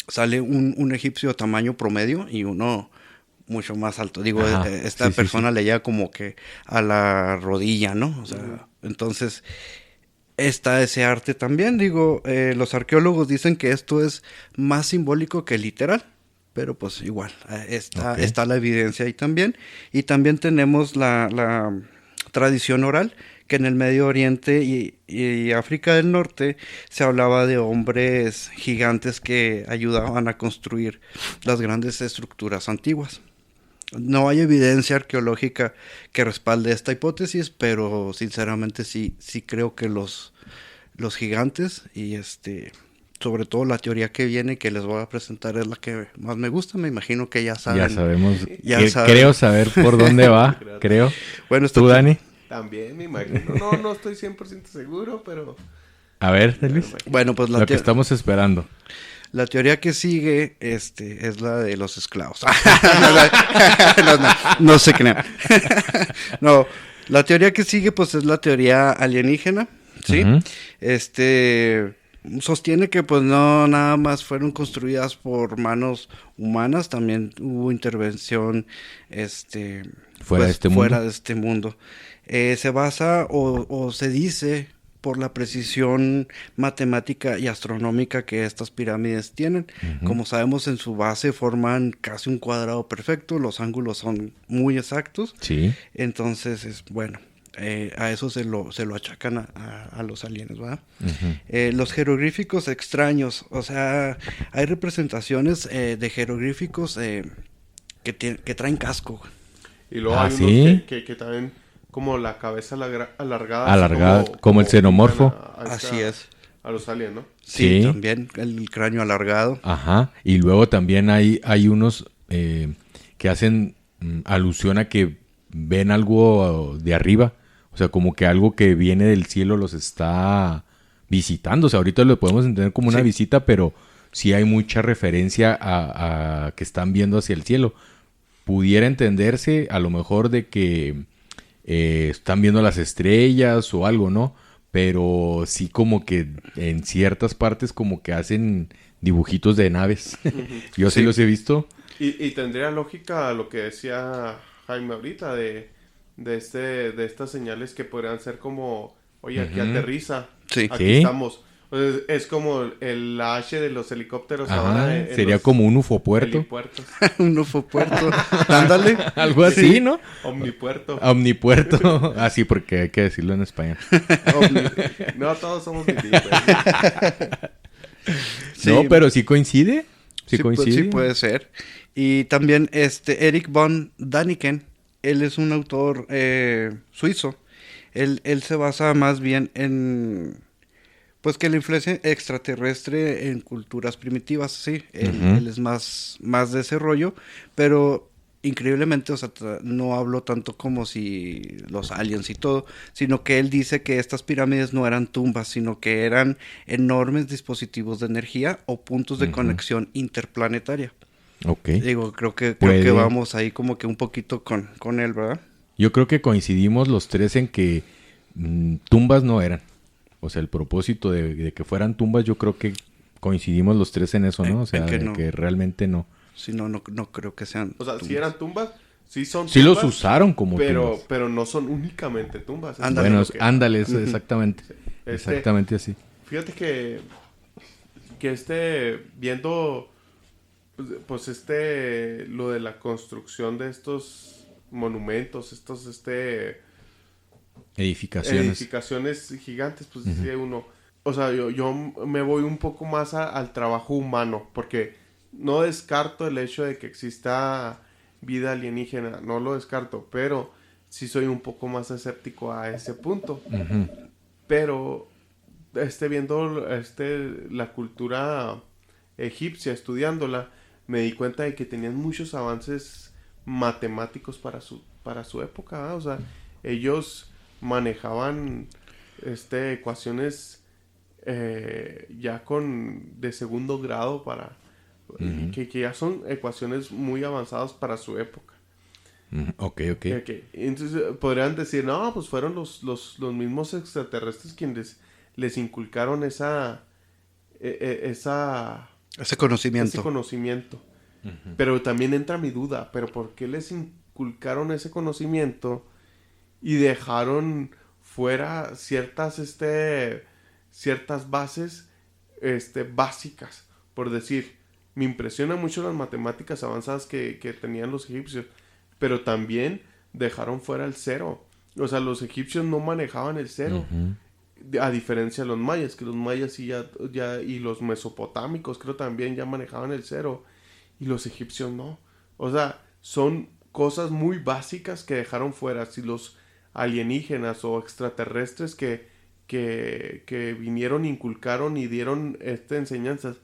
[SPEAKER 2] sale un egipcio tamaño promedio y uno mucho más alto. Digo,
[SPEAKER 3] Ajá,
[SPEAKER 2] esta
[SPEAKER 3] sí,
[SPEAKER 2] persona le llega como que a la rodilla, ¿no? O sea, entonces está ese arte también. Digo, los arqueólogos dicen que esto es más simbólico que literal, pero pues igual,
[SPEAKER 3] Ok.
[SPEAKER 2] está la evidencia ahí también. Y también tenemos la tradición oral, que en el Medio Oriente y África del Norte se hablaba de hombres gigantes que ayudaban a construir las grandes estructuras antiguas. No hay evidencia arqueológica que respalde esta hipótesis, pero sinceramente sí creo que los gigantes y sobre todo la teoría que viene que les voy a presentar es la que más me gusta. Me imagino que ya saben.
[SPEAKER 3] Ya sabemos.
[SPEAKER 2] Ya saben.
[SPEAKER 3] Creo saber por dónde va, creo.
[SPEAKER 2] Bueno,
[SPEAKER 3] ¿Tú, Dani?
[SPEAKER 4] También me imagino. No estoy 100% seguro, pero...
[SPEAKER 3] A ver, Luis.
[SPEAKER 2] Bueno, pues
[SPEAKER 3] Lo que estamos esperando.
[SPEAKER 2] la teoría que sigue es la de los esclavos. No se crean. No, la teoría que sigue pues es la teoría alienígena, ¿sí?
[SPEAKER 3] Ujú.
[SPEAKER 2] Sostiene que pues no nada más fueron construidas por manos humanas, también hubo intervención
[SPEAKER 3] Fuera de este mundo.
[SPEAKER 2] fuera de este mundo. Se basa o se dice por la precisión matemática y astronómica que estas pirámides tienen.
[SPEAKER 3] Ujú.
[SPEAKER 2] Como sabemos, en su base forman casi un cuadrado perfecto, los ángulos son muy exactos.
[SPEAKER 3] Sí.
[SPEAKER 2] Entonces, bueno, a eso se lo achacan a los aliens, ¿verdad?
[SPEAKER 3] Ujú.
[SPEAKER 2] Los jeroglíficos extraños, o sea, hay representaciones de jeroglíficos que traen casco.
[SPEAKER 4] Y luego
[SPEAKER 3] Ah,
[SPEAKER 4] hay
[SPEAKER 3] ¿sí?
[SPEAKER 4] unos que también como la cabeza alargada. así
[SPEAKER 3] Alargada, como el xenomorfo.
[SPEAKER 2] Así es.
[SPEAKER 4] A los aliens, ¿no?
[SPEAKER 2] Sí,
[SPEAKER 3] Sí.
[SPEAKER 2] también el cráneo alargado.
[SPEAKER 3] Ajá. Y luego también hay unos que hacen alusión a que ven algo de arriba. O sea, como que algo que viene del cielo los está visitando. O sea, ahorita lo podemos entender como una
[SPEAKER 2] Sí.
[SPEAKER 3] visita, pero sí hay mucha referencia a que están viendo hacia el cielo. Pudiera entenderse a lo mejor de que están viendo las estrellas o algo, ¿no? pero sí como que en ciertas partes como que hacen dibujitos de naves. Yo sí los he visto.
[SPEAKER 4] Y tendría lógica lo que decía Jaime ahorita de estas señales que podrían ser como, oye, aquí aterriza,
[SPEAKER 2] Sí.
[SPEAKER 4] aquí
[SPEAKER 3] Sí.
[SPEAKER 4] estamos. O sea, es como la H de los helicópteros ahora
[SPEAKER 3] Ajá,
[SPEAKER 4] en
[SPEAKER 3] sería
[SPEAKER 4] los
[SPEAKER 3] como un UFO puerto.
[SPEAKER 4] helipuertos.
[SPEAKER 2] Un UFO-puerto. Ándale.
[SPEAKER 3] Algo así, ¿no?
[SPEAKER 4] Omnipuerto.
[SPEAKER 3] Omnipuerto. Así porque hay que decirlo en español.
[SPEAKER 4] No, todos somos bilingües.
[SPEAKER 2] Sí.
[SPEAKER 3] No, pero sí coincide. Sí
[SPEAKER 2] Sí,
[SPEAKER 3] coincide.
[SPEAKER 2] sí puede ser. Y también Eric von Däniken, él es un autor suizo. Él se basa más bien en, pues, que la influencia extraterrestre en culturas primitivas, sí. Él es más de ese rollo, pero increíblemente, o sea, no hablo tanto como si los aliens y todo, sino que él dice que estas pirámides no eran tumbas, sino que eran enormes dispositivos de energía o puntos de conexión interplanetaria.
[SPEAKER 3] Ok.
[SPEAKER 2] Digo, creo que
[SPEAKER 3] Puede.
[SPEAKER 2] vamos ahí como que un poquito con él, ¿verdad?
[SPEAKER 3] Yo creo que coincidimos los tres en que tumbas no eran. O sea, el propósito de que fueran tumbas, yo creo que coincidimos los tres en eso, ¿no? O sea,
[SPEAKER 2] en que
[SPEAKER 3] de
[SPEAKER 2] no.
[SPEAKER 3] que realmente no.
[SPEAKER 2] Si no, no creo que sean
[SPEAKER 4] O sea, si
[SPEAKER 2] tumbas.
[SPEAKER 4] eran tumbas, sí son
[SPEAKER 3] Sí
[SPEAKER 4] tumbas,
[SPEAKER 3] los usaron como tumbas.
[SPEAKER 4] pero no son únicamente tumbas.
[SPEAKER 2] Ándale.
[SPEAKER 3] Bueno,
[SPEAKER 4] Es lo que-
[SPEAKER 3] ándale, exactamente.
[SPEAKER 4] Este-
[SPEAKER 3] Exactamente así.
[SPEAKER 4] Fíjate que viendo pues lo de la construcción de estos monumentos, edificaciones gigantes, pues decía uno, o sea, yo me voy un poco más al trabajo humano, porque no descarto el hecho de que exista vida alienígena, no lo descarto, pero sí soy un poco más escéptico a ese punto.
[SPEAKER 3] Ujú.
[SPEAKER 4] Pero viendo la cultura egipcia, estudiándola, me di cuenta de que tenían muchos avances matemáticos para su época, ¿verdad? O sea, ellos manejaban ecuaciones ya de segundo grado que ya son ecuaciones muy avanzadas para su época.
[SPEAKER 3] Ok.
[SPEAKER 4] Entonces podrían decir, no, pues fueron los mismos extraterrestres quienes les inculcaron ese conocimiento. Pero también entra mi duda, ¿pero por qué les inculcaron ese conocimiento y dejaron fuera ciertas bases básicas? Por decir, me impresiona mucho las matemáticas avanzadas que tenían los egipcios, pero también dejaron fuera el cero. O sea, los egipcios no manejaban el cero. A diferencia de los mayas, que los mayas sí ya y los mesopotámicos creo también ya manejaban el cero, y los egipcios no. O sea, son cosas muy básicas que dejaron fuera. Si los alienígenas o extraterrestres que vinieron, inculcaron y dieron enseñanzas,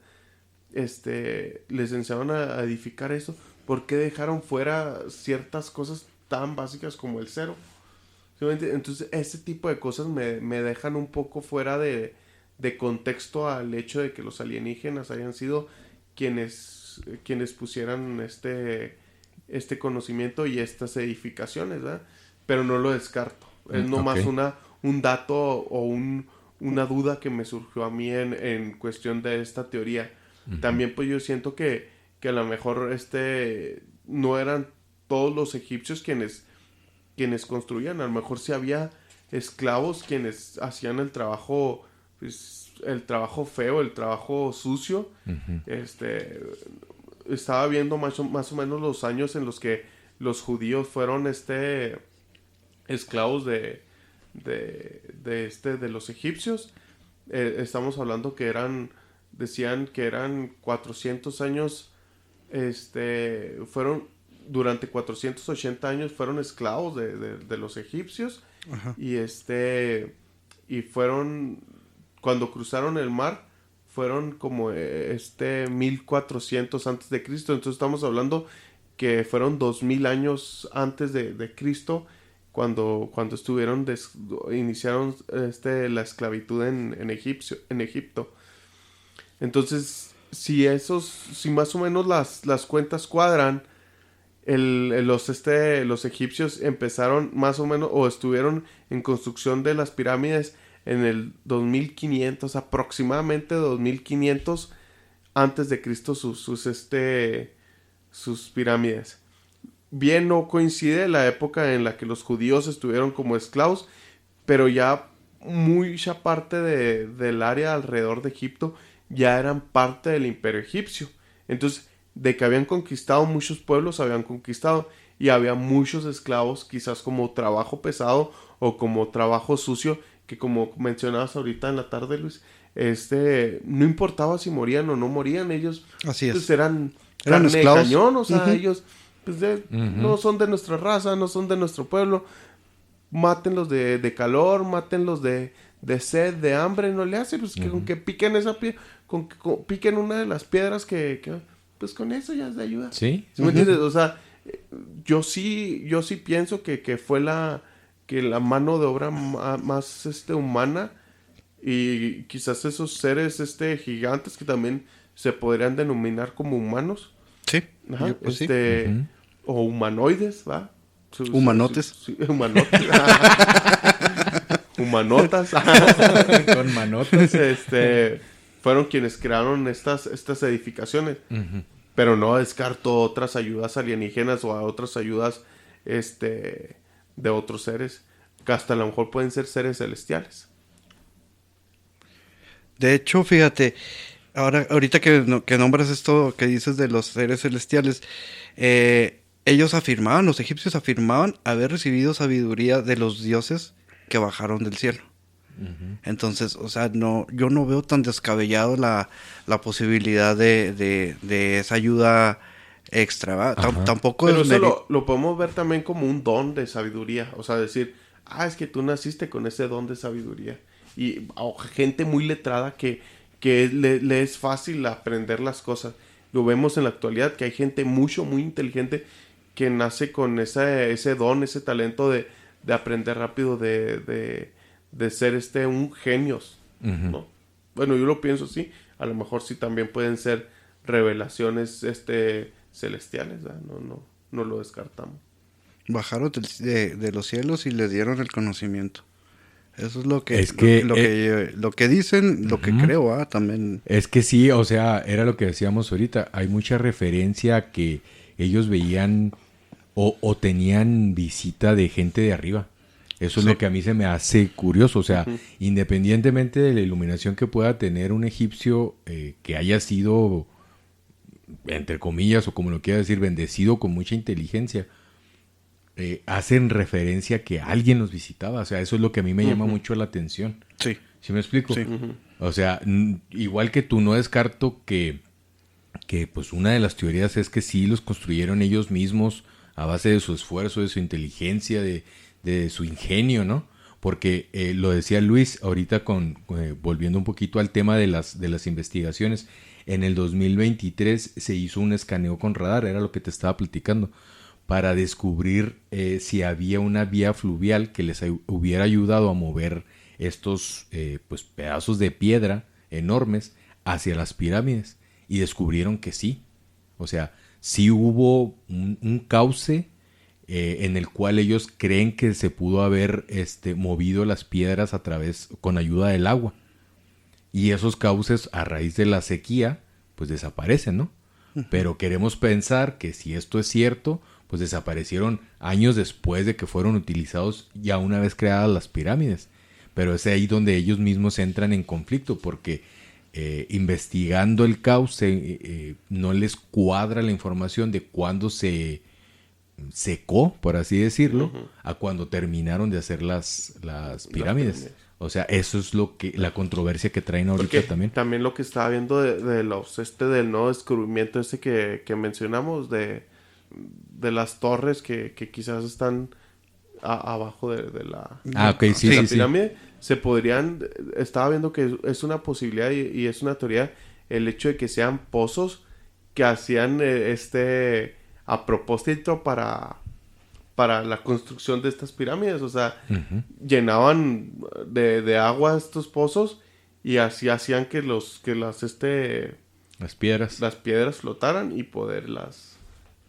[SPEAKER 4] les enseñaron a edificar eso, ¿por qué dejaron fuera ciertas cosas tan básicas como el cero? Entonces, ese tipo de cosas me dejan un poco fuera de contexto al hecho de que los alienígenas hayan sido quienes pusieran este conocimiento y estas edificaciones, ¿verdad? Pero no lo descarto. Es nomás un dato o una duda que me surgió a mí en cuestión de esta teoría. También pues yo siento que a lo mejor no eran todos los egipcios quienes construían. A lo mejor sí había esclavos quienes hacían el trabajo, pues, el trabajo feo, el trabajo sucio. Estaba viendo más o menos los años en los que los judíos fueron esclavos de los egipcios. Estamos hablando que decían que eran 400 años, durante 480 años fueron esclavos de los egipcios.
[SPEAKER 2] Ajá.
[SPEAKER 4] Y fueron, cuando cruzaron el mar, fueron como 1400 antes de Cristo. Entonces estamos hablando que fueron 2000 años antes de Cristo cuando iniciaron la esclavitud en Egipto. Entonces, si más o menos las cuentas cuadran, los egipcios empezaron más o menos, o estuvieron en construcción de las pirámides en el 2500, aproximadamente 2500 antes de Cristo sus pirámides. Bien no coincide la época en la que los judíos estuvieron como esclavos, pero ya mucha parte del área alrededor de Egipto ya eran parte del imperio egipcio. Entonces, de que habían conquistado muchos pueblos, habían conquistado, y había muchos esclavos, quizás como trabajo pesado o como trabajo sucio, que como mencionabas ahorita en la tarde, Luis, no importaba si morían o no morían, ellos
[SPEAKER 2] Así es.
[SPEAKER 4] pues eran
[SPEAKER 2] esclavos.
[SPEAKER 4] cañón, o sea, ellos pues no son de nuestra raza, no son de nuestro pueblo, mátenlos de calor, mátenlos de sed, de hambre, no le hace, pues que con que piquen esa piedra, con que piquen una de las piedras que pues con eso ya es de ayuda.
[SPEAKER 3] Sí.
[SPEAKER 4] ¿Sí me entiendes? O sea, yo sí pienso que fue la mano de obra más humana, y quizás esos seres gigantes que también se podrían denominar como humanos.
[SPEAKER 2] Sí.
[SPEAKER 4] Ajá,
[SPEAKER 2] Pues sí.
[SPEAKER 4] o humanoides, ¿va?
[SPEAKER 2] Humanotes.
[SPEAKER 4] Humanotes. Humanotas.
[SPEAKER 3] Con manotas.
[SPEAKER 4] Fueron quienes crearon estas edificaciones. Pero no descarto otras ayudas alienígenas o a otras ayudas de otros seres, que hasta a lo mejor pueden ser seres celestiales.
[SPEAKER 2] De hecho, fíjate, ahorita que nombras esto que dices de los seres celestiales, los egipcios afirmaban haber recibido sabiduría de los dioses que bajaron del cielo. Entonces, o sea, yo no veo tan descabellado la posibilidad de esa ayuda extra, ¿va? Tampoco
[SPEAKER 4] pero
[SPEAKER 2] es
[SPEAKER 4] eso lo podemos ver también como un don de sabiduría. O sea, decir, es que tú naciste con ese don de sabiduría. Y gente muy letrada que le es fácil aprender las cosas. Lo vemos en la actualidad, que hay gente muy inteligente que nace con ese don, ese talento de aprender rápido, de ser un genios, ¿no? Bueno, yo lo pienso así. A lo mejor sí también pueden ser revelaciones celestiales, ¿verdad? No lo descartamos.
[SPEAKER 2] bajaron de los cielos y les dieron el conocimiento. Eso es lo que dicen, lo que creo, también.
[SPEAKER 3] Es que sí, o sea, era lo que decíamos ahorita. Hay mucha referencia a que ellos veían o tenían visita de gente de arriba. Eso es lo que a mí se me hace curioso. O sea, independientemente de la iluminación que pueda tener un egipcio que haya sido, entre comillas, o como lo quiera decir, bendecido con mucha inteligencia, hacen referencia a que alguien los visitaba. O sea, eso es lo que a mí me llama mucho la atención.
[SPEAKER 2] Sí.
[SPEAKER 3] ¿Sí me explico? Sí. O sea, igual que tú, no descarto que pues una de las teorías es que sí los construyeron ellos mismos a base de su esfuerzo, de su inteligencia, de su ingenio, ¿no? Porque lo decía Luis ahorita volviendo un poquito al tema de las investigaciones. En el 2023 se hizo un escaneo con radar, era lo que te estaba platicando, para descubrir si había una vía fluvial que les hubiera ayudado a mover estos pues pedazos de piedra enormes hacia las pirámides, y descubrieron que sí. O sea, sí hubo un cauce en el cual ellos creen que se pudo haber movido las piedras con ayuda del agua, y esos cauces, a raíz de la sequía, pues desaparecen, ¿no? Pero queremos pensar que si esto es cierto, pues desaparecieron años después de que fueron utilizados ya una vez creadas las pirámides. Pero es ahí donde ellos mismos entran en conflicto, porque investigando el cauce no les cuadra la información de cuándo se secó, por así decirlo, a cuando terminaron de hacer las pirámides. O sea, eso es la controversia que traen ahorita. Porque
[SPEAKER 4] también lo que estaba viendo del nuevo descubrimiento que mencionamos de las torres que quizás están abajo de la pirámide, se podrían, estaba viendo que es una posibilidad y es una teoría, el hecho de que sean pozos que hacían a propósito para la construcción de estas pirámides. O sea, llenaban de agua estos pozos y así hacían que las piedras flotaran y poderlas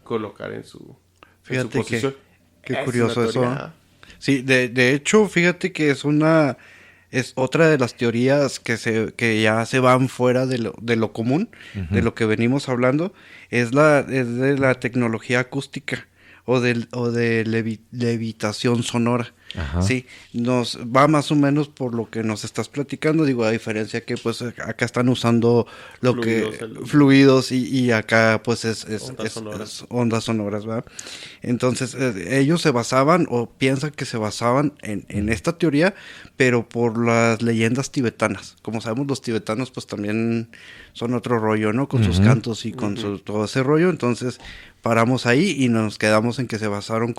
[SPEAKER 4] colocar en su posición.
[SPEAKER 2] Qué curioso eso. Sí, de hecho, fíjate que es una es otra de las teorías que ya se van fuera de lo común, de lo que venimos hablando, es de la tecnología acústica o de levitación sonora.
[SPEAKER 3] Ajá.
[SPEAKER 2] Sí, nos va más o menos por lo que nos estás platicando, digo, a diferencia que pues acá están usando fluidos y acá pues es ondas sonoras, ¿verdad? Entonces ellos se basaban o piensan que se basaban en esta teoría, pero por las leyendas tibetanas. Como sabemos, los tibetanos pues también son otro rollo, ¿no? Con sus cantos y con todo ese rollo. Entonces paramos ahí y nos quedamos en que se basaron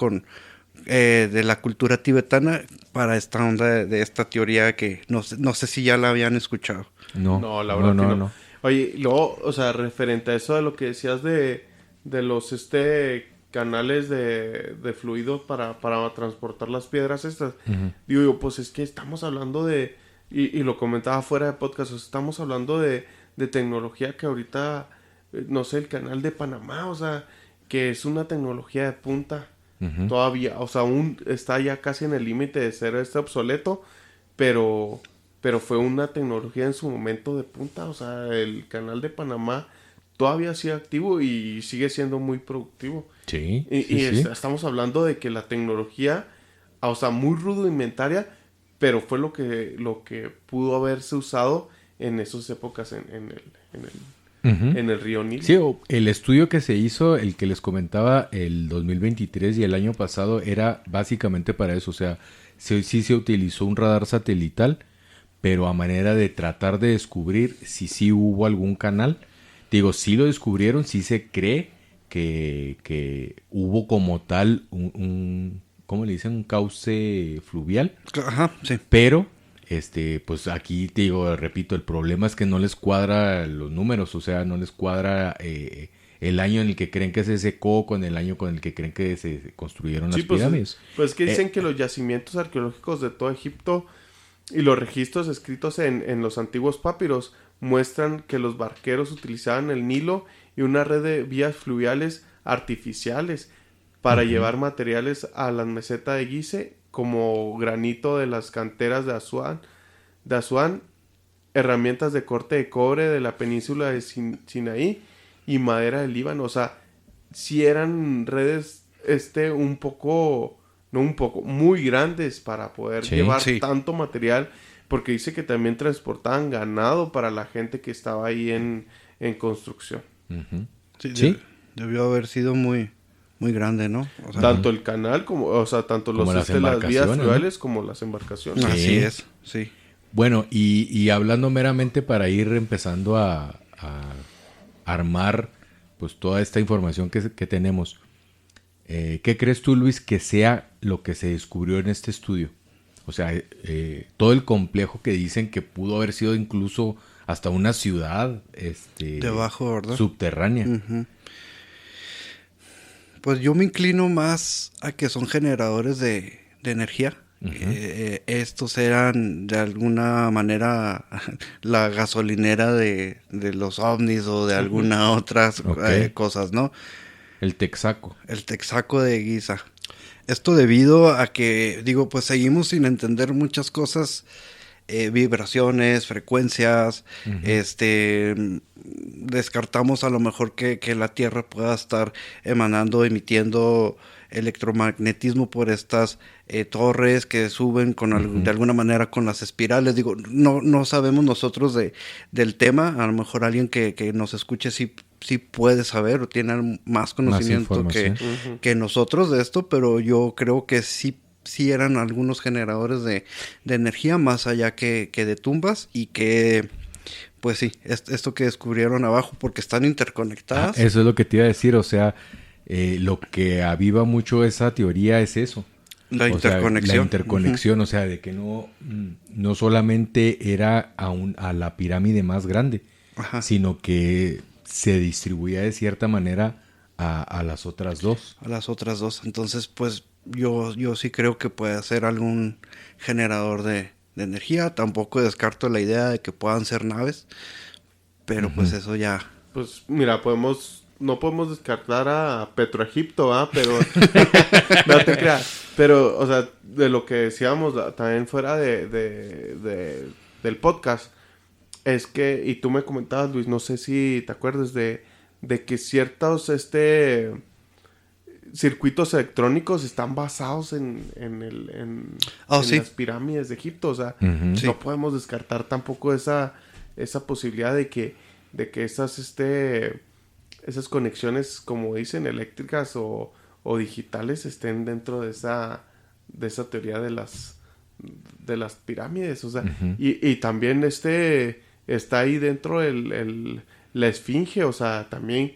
[SPEAKER 2] de la cultura tibetana para esta onda de esta teoría que no sé si ya la habían escuchado.
[SPEAKER 4] No, la verdad que no. Oye, luego, o sea, referente a eso de lo que decías de los canales de fluidos para transportar las piedras estas, digo yo, pues es que estamos hablando y lo comentaba fuera de podcast, o sea, estamos hablando de tecnología que ahorita, no sé, el canal de Panamá, o sea, que es una tecnología de punta. Todavía, o sea, aún está ya casi en el límite de ser obsoleto, pero fue una tecnología en su momento de punta, o sea, el canal de Panamá todavía sigue activo y sigue siendo muy productivo.
[SPEAKER 3] Sí.
[SPEAKER 4] Estamos hablando de que la tecnología, o sea, muy rudimentaria, pero fue lo que pudo haberse usado en esas épocas en el río Nilo.
[SPEAKER 3] Sí, el estudio que se hizo, el que les comentaba, el 2023 y el año pasado, era básicamente para eso. O sea, sí se utilizó un radar satelital, pero a manera de tratar de descubrir si hubo algún canal. Digo, sí lo descubrieron, sí se cree que hubo como tal un ¿cómo le dicen? Un cauce fluvial.
[SPEAKER 2] Ajá, sí.
[SPEAKER 3] Pero pues aquí te digo, repito, el problema es que no les cuadra los números, o sea, no les cuadra el año en el que creen que se secó con el año con el que creen que se construyeron las pirámides.
[SPEAKER 4] Pues que dicen que los yacimientos arqueológicos de todo Egipto y los registros escritos en los antiguos papiros muestran que los barqueros utilizaban el Nilo y una red de vías fluviales artificiales para llevar materiales a la meseta de Gizeh, como granito de las canteras de Asuán, herramientas de corte de cobre de la península de Sinaí y madera del Líbano. O sea, si eran redes muy grandes para poder llevar tanto material, porque dice que también transportaban ganado para la gente que estaba ahí en construcción.
[SPEAKER 2] Sí. Debió haber sido muy grande, ¿no? O sea,
[SPEAKER 4] tanto el canal tanto las vías fluviales, ¿no? Como las embarcaciones.
[SPEAKER 2] Sí. Así es, sí.
[SPEAKER 3] Bueno, y hablando meramente para ir empezando a armar pues toda esta información que tenemos, ¿qué crees tú, Luis, que sea lo que se descubrió en este estudio? O sea, todo el complejo que dicen que pudo haber sido incluso hasta una ciudad
[SPEAKER 2] debajo, ¿verdad?
[SPEAKER 3] Subterránea.
[SPEAKER 2] Pues yo me inclino más a que son generadores de energía. Estos eran de alguna manera la gasolinera de los ovnis o de alguna otras cosas, ¿no?
[SPEAKER 3] El Texaco.
[SPEAKER 2] El Texaco de Giza. Esto debido a que, digo, pues seguimos sin entender muchas cosas, vibraciones, frecuencias, descartamos a lo mejor que la Tierra pueda estar emitiendo electromagnetismo por estas torres que suben de alguna manera con las espirales. Digo, no sabemos nosotros del tema. A lo mejor alguien que nos escuche sí puede saber o tiene más conocimiento que nosotros de esto, pero yo creo que sí eran algunos generadores de energía más allá que de tumbas, y que pues sí, esto que descubrieron abajo, porque están interconectadas.
[SPEAKER 3] Eso es lo que te iba a decir, o sea, lo que aviva mucho esa teoría es eso.
[SPEAKER 2] La interconexión.
[SPEAKER 3] O sea, de que no solamente era a la pirámide más grande, sino que se distribuía de cierta manera a las otras dos.
[SPEAKER 2] A las otras dos. Entonces, pues yo sí creo que puede ser algún generador de energía. Tampoco descarto la idea de que puedan ser naves, pero pues eso ya...
[SPEAKER 4] Pues mira, podemos no podemos descartar a Petroegipto, pero no te creas. Pero, o sea, de lo que decíamos también fuera del podcast, es que, y tú me comentabas, Luis, no sé si te acuerdas de que ciertos circuitos electrónicos están basados en
[SPEAKER 2] sí.
[SPEAKER 4] las pirámides de Egipto. O sea,
[SPEAKER 2] Sí.
[SPEAKER 4] no podemos descartar tampoco esa posibilidad de que esas conexiones, como dicen, eléctricas o digitales estén dentro de esa teoría de las pirámides. O sea, y también está ahí dentro la esfinge, o sea, también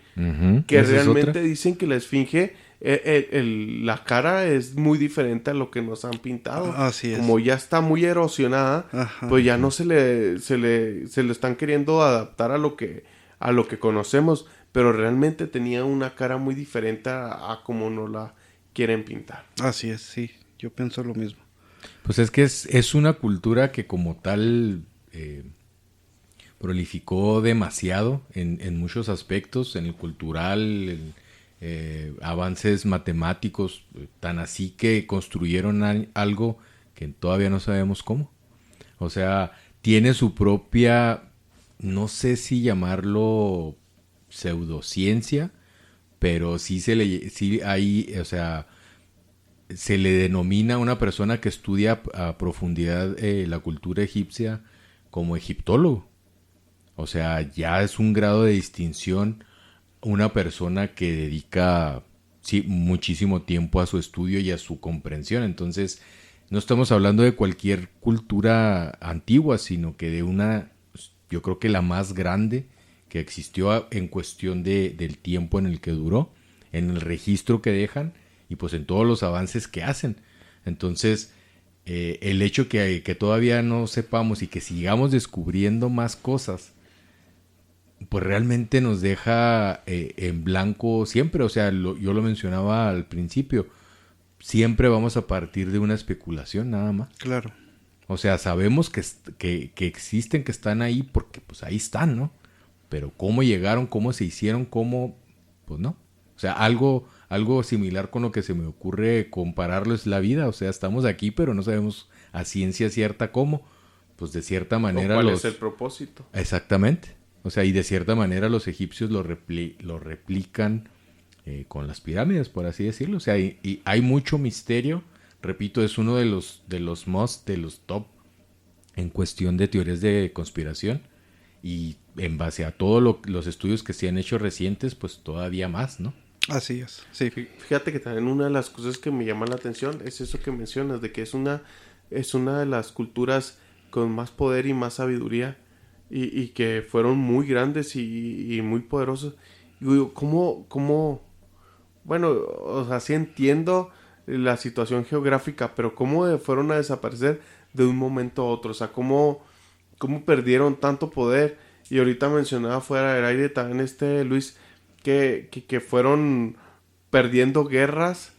[SPEAKER 4] que realmente dicen que la esfinge, la cara es muy diferente a lo que nos han pintado.
[SPEAKER 2] Así es.
[SPEAKER 4] Como ya está muy erosionada, pues ya no se le están queriendo adaptar a lo que conocemos, pero realmente tenía una cara muy diferente a como nos la quieren pintar.
[SPEAKER 2] Así es, sí, yo pienso lo mismo.
[SPEAKER 3] Pues es que es una cultura que como tal prolificó demasiado en muchos aspectos, en el cultural, avances matemáticos, tan así que construyeron algo que todavía no sabemos cómo. O sea, tiene su propia, no sé si llamarlo pseudociencia, pero sí hay, o sea, se le denomina a una persona que estudia a profundidad la cultura egipcia como egiptólogo. O sea, ya es un grado de distinción una persona que dedica muchísimo tiempo a su estudio y a su comprensión. Entonces, no estamos hablando de cualquier cultura antigua, sino que de una, yo creo que la más grande que existió en cuestión del tiempo en el que duró, en el registro que dejan y pues en todos los avances que hacen. Entonces, el hecho que todavía no sepamos y que sigamos descubriendo más cosas, pues realmente nos deja en blanco siempre. O sea, yo lo mencionaba al principio, siempre vamos a partir de una especulación nada más.
[SPEAKER 2] Claro.
[SPEAKER 3] O sea, sabemos que existen, que están ahí, porque pues ahí están, ¿no? Pero cómo llegaron, cómo se hicieron, pues no. O sea, algo similar con lo que se me ocurre compararlo es la vida. O sea, estamos aquí, pero no sabemos a ciencia cierta cómo. Pues de cierta manera
[SPEAKER 4] ¿Cuál es el propósito?
[SPEAKER 3] Exactamente. O sea, y de cierta manera los egipcios lo replican con las pirámides, por así decirlo. O sea, y hay mucho misterio. Repito, es uno de los top en cuestión de teorías de conspiración. Y en base a todos los estudios que se han hecho recientes, pues todavía más, ¿no?
[SPEAKER 2] Así es, sí.
[SPEAKER 4] Fíjate que también una de las cosas que me llama la atención es eso que mencionas, de que es una de las culturas con más poder y más sabiduría. Y que fueron muy grandes y muy poderosos. Y digo, ¿cómo? Bueno, o sea, sí entiendo la situación geográfica, pero ¿cómo fueron a desaparecer de un momento a otro? O sea, ¿cómo perdieron tanto poder? Y ahorita mencionaba fuera del aire también Luis, que fueron perdiendo guerras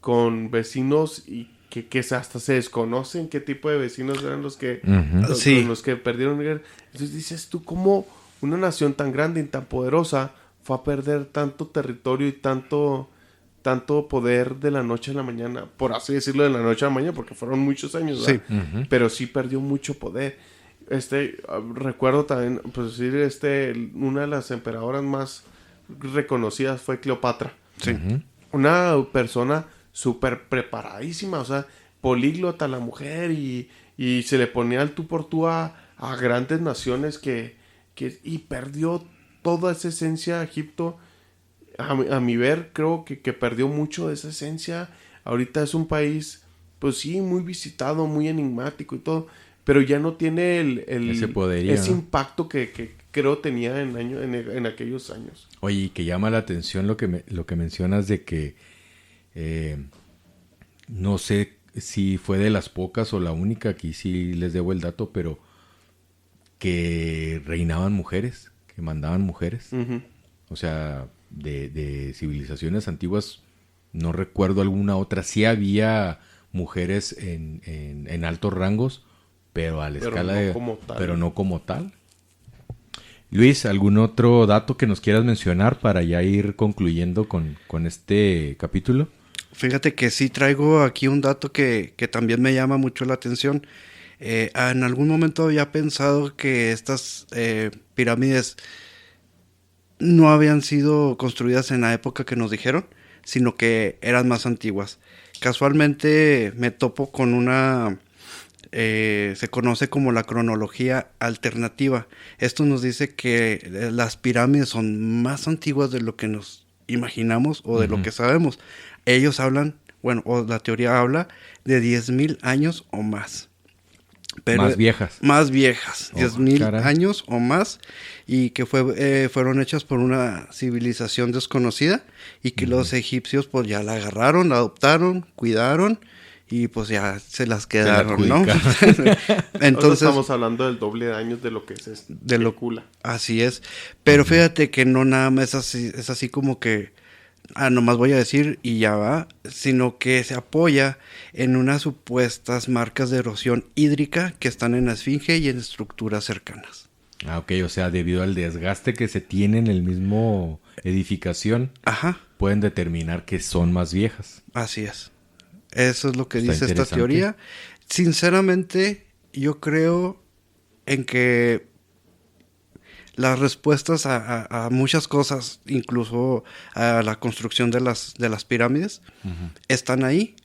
[SPEAKER 4] con vecinos y que hasta se desconocen qué tipo de vecinos eran los que los que perdieron guerra. Entonces dices tú, ¿cómo una nación tan grande y tan poderosa fue a perder tanto territorio y tanto poder de la noche a la mañana? Por así decirlo, de la noche a la mañana, porque fueron muchos años, ¿verdad? Sí. Pero sí perdió mucho poder. Recuerdo también, pues decir, una de las emperadoras más reconocidas fue Cleopatra.
[SPEAKER 2] Sí.
[SPEAKER 4] Una persona súper preparadísima, o sea, políglota la mujer y se le ponía al tú por tú a grandes naciones y perdió toda esa esencia de Egipto. A mi ver, creo que perdió mucho de esa esencia. Ahorita es un país, pues sí, muy visitado, muy enigmático y todo, pero ya no tiene
[SPEAKER 3] ese poderío,
[SPEAKER 4] ese
[SPEAKER 3] ¿no?
[SPEAKER 4] impacto que creo tenía en aquellos años.
[SPEAKER 3] Oye, que llama la atención lo que mencionas de que no sé si fue de las pocas o la única, aquí sí les debo el dato, pero que reinaban mujeres, que mandaban mujeres.
[SPEAKER 4] Uh-huh.
[SPEAKER 3] O sea, de civilizaciones antiguas, no recuerdo alguna otra. Sí había mujeres en altos rangos, pero a la escala
[SPEAKER 4] no como tal.
[SPEAKER 3] pero no como tal. Luis, ¿algún otro dato que nos quieras mencionar para ya ir concluyendo con este capítulo?
[SPEAKER 2] Fíjate que sí traigo aquí un dato que también me llama mucho la atención. En algún momento había pensado que estas pirámides no habían sido construidas en la época que nos dijeron, sino que eran más antiguas. Casualmente me topo con una... se conoce como la cronología alternativa. Esto nos dice que las pirámides son más antiguas de lo que nos imaginamos o de lo que sabemos. Ellos hablan, bueno, o la teoría habla de 10,000 años o más. Pero
[SPEAKER 3] más viejas.
[SPEAKER 2] Más viejas, 10,000
[SPEAKER 3] caray.
[SPEAKER 2] años o más, y que fueron hechas por una civilización desconocida y que los egipcios pues ya la agarraron, la adoptaron, cuidaron y pues ya se las quedaron, ¿no?
[SPEAKER 4] Entonces estamos hablando del doble de años de lo que se especula.
[SPEAKER 2] Así es, pero fíjate que no nada más es así como que nomás voy a decir y ya va, sino que se apoya en unas supuestas marcas de erosión hídrica que están en la esfinge y en estructuras cercanas.
[SPEAKER 3] Ah, ok, o sea, debido al desgaste que se tiene en el mismo edificación,
[SPEAKER 2] Ajá,
[SPEAKER 3] pueden determinar que son más viejas.
[SPEAKER 2] así es. Eso es lo que
[SPEAKER 3] Está
[SPEAKER 2] dice esta
[SPEAKER 3] interesante.
[SPEAKER 2] teoría. Sinceramente, yo creo en que las respuestas a muchas cosas, incluso a la construcción de las pirámides, están ahí,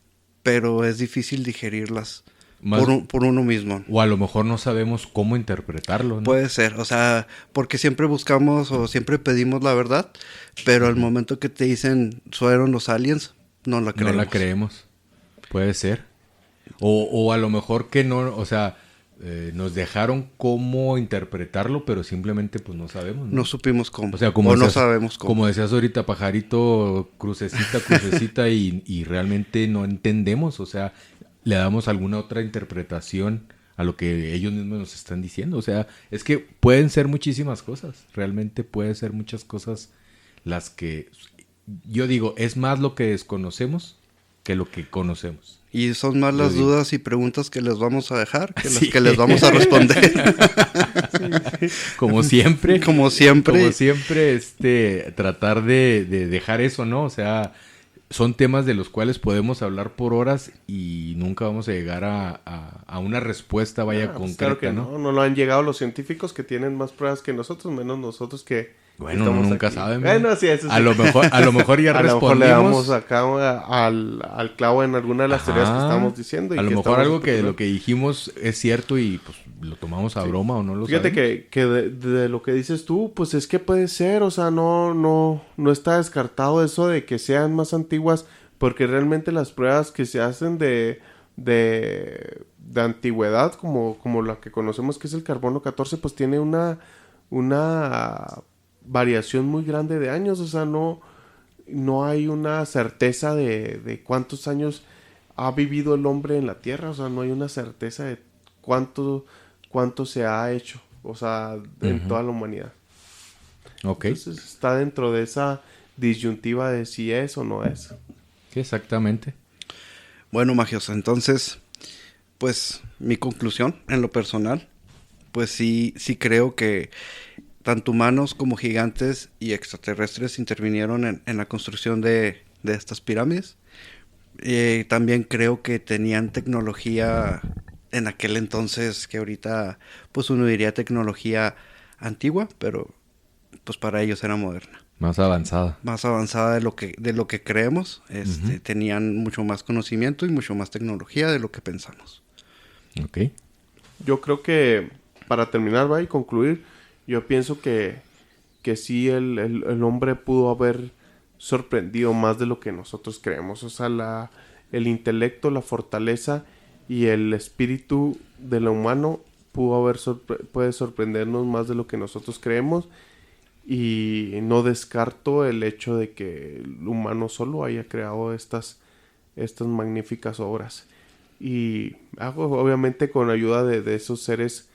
[SPEAKER 2] pero es difícil digerirlas
[SPEAKER 3] Más-
[SPEAKER 2] por uno mismo.
[SPEAKER 3] O a lo mejor no sabemos cómo interpretarlo, ¿no?
[SPEAKER 2] Puede ser, o sea, porque siempre buscamos o siempre pedimos la verdad, pero al momento que te dicen fueron los aliens, no la creemos.
[SPEAKER 3] No la creemos. Puede ser. O a lo mejor que no, o sea, nos dejaron cómo interpretarlo, pero simplemente pues no sabemos, ¿no?
[SPEAKER 2] No supimos cómo,
[SPEAKER 3] O sea, como
[SPEAKER 2] no
[SPEAKER 3] decías-
[SPEAKER 2] sabemos cómo.
[SPEAKER 3] Como decías ahorita, pajarito, crucecita, y realmente no entendemos, o sea, le damos alguna otra interpretación a lo que ellos mismos nos están diciendo. O sea, es que pueden ser muchísimas cosas, realmente pueden ser muchas cosas las que, yo digo, es más lo que desconocemos que lo que conocemos.
[SPEAKER 2] Y son más las
[SPEAKER 3] digo.
[SPEAKER 2] dudas y preguntas que les vamos a dejar que
[SPEAKER 3] Sí.
[SPEAKER 2] las que les vamos a responder.
[SPEAKER 3] Como siempre.
[SPEAKER 2] Como siempre.
[SPEAKER 3] Como siempre, tratar de dejar eso, ¿no? O sea, son temas de los cuales podemos hablar por horas y nunca vamos a llegar a una respuesta, vaya,
[SPEAKER 4] Pues
[SPEAKER 3] concreta,
[SPEAKER 4] claro que
[SPEAKER 3] ¿no?
[SPEAKER 4] no lo han llegado los científicos que tienen más pruebas que nosotros, menos nosotros que
[SPEAKER 3] Bueno,
[SPEAKER 4] estamos
[SPEAKER 3] nunca
[SPEAKER 4] aquí.
[SPEAKER 3] saben.
[SPEAKER 4] Bueno, sí, eso sí.
[SPEAKER 3] A lo mejor ya
[SPEAKER 4] a lo mejor le
[SPEAKER 3] respondimos.
[SPEAKER 4] damos acá al clavo en alguna de las teorías que
[SPEAKER 3] Ajá.
[SPEAKER 4] estamos diciendo. Y
[SPEAKER 3] A lo
[SPEAKER 4] que
[SPEAKER 3] mejor
[SPEAKER 4] estamos
[SPEAKER 3] algo que
[SPEAKER 4] especulando.
[SPEAKER 3] lo que dijimos es cierto y pues lo tomamos a broma o no lo
[SPEAKER 4] Fíjate
[SPEAKER 3] sabemos.
[SPEAKER 4] que de lo que dices tú, pues es que puede ser, o sea, no está descartado eso de que sean más antiguas, porque realmente las pruebas que se hacen de antigüedad, como la que conocemos que es el carbono 14, pues tiene una variación muy grande de años, o sea, no hay una certeza de cuántos años ha vivido el hombre en la Tierra, o sea, no hay una certeza de cuánto se ha hecho, o sea, en toda la humanidad.
[SPEAKER 3] Ok,
[SPEAKER 4] Entonces está dentro de esa disyuntiva de si es o no es.
[SPEAKER 3] sí, exactamente.
[SPEAKER 2] Bueno, Magios, entonces, pues mi conclusión en lo personal, pues sí creo que tanto humanos como gigantes y extraterrestres intervinieron en la construcción de estas pirámides. También creo que tenían tecnología en aquel entonces que ahorita pues uno diría tecnología antigua, pero pues para ellos era moderna.
[SPEAKER 3] Más avanzada.
[SPEAKER 2] Más avanzada de lo que creemos. Tenían mucho más conocimiento y mucho más tecnología de lo que pensamos.
[SPEAKER 3] Ok.
[SPEAKER 4] Yo creo que para terminar, y concluir, yo pienso que sí el hombre pudo haber sorprendido más de lo que nosotros creemos. O sea, el intelecto, la fortaleza y el espíritu de lo humano puede sorprendernos más de lo que nosotros creemos. Y no descarto el hecho de que el humano solo haya creado estas magníficas obras. Y obviamente con ayuda de esos seres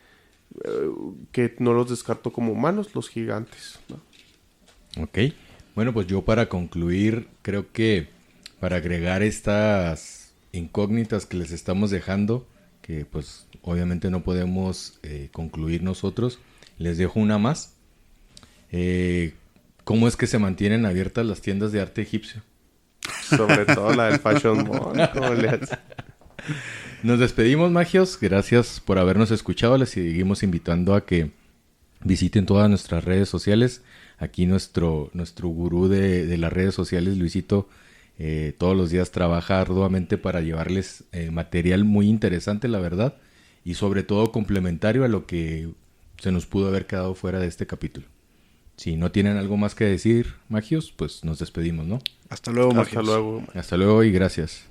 [SPEAKER 4] que no los descarto como humanos, los gigantes, ¿no?
[SPEAKER 3] Ok. Bueno, pues yo para concluir, creo que para agregar estas incógnitas que les estamos dejando, que pues obviamente no podemos concluir nosotros, les dejo una más. ¿Cómo es que se mantienen abiertas las tiendas de arte egipcio?
[SPEAKER 4] Sobre todo la del Fashion Mall. ¿Cómo le hace?
[SPEAKER 3] Nos despedimos, magios. Gracias por habernos escuchado. Les seguimos invitando a que visiten todas nuestras redes sociales. Aquí nuestro gurú de las redes sociales, Luisito, todos los días trabaja arduamente para llevarles material muy interesante, la verdad. Y sobre todo complementario a lo que se nos pudo haber quedado fuera de este capítulo. Si no tienen algo más que decir, magios, pues nos despedimos, ¿no?
[SPEAKER 2] Hasta luego, magios.
[SPEAKER 4] Hasta luego.
[SPEAKER 3] Hasta luego y gracias.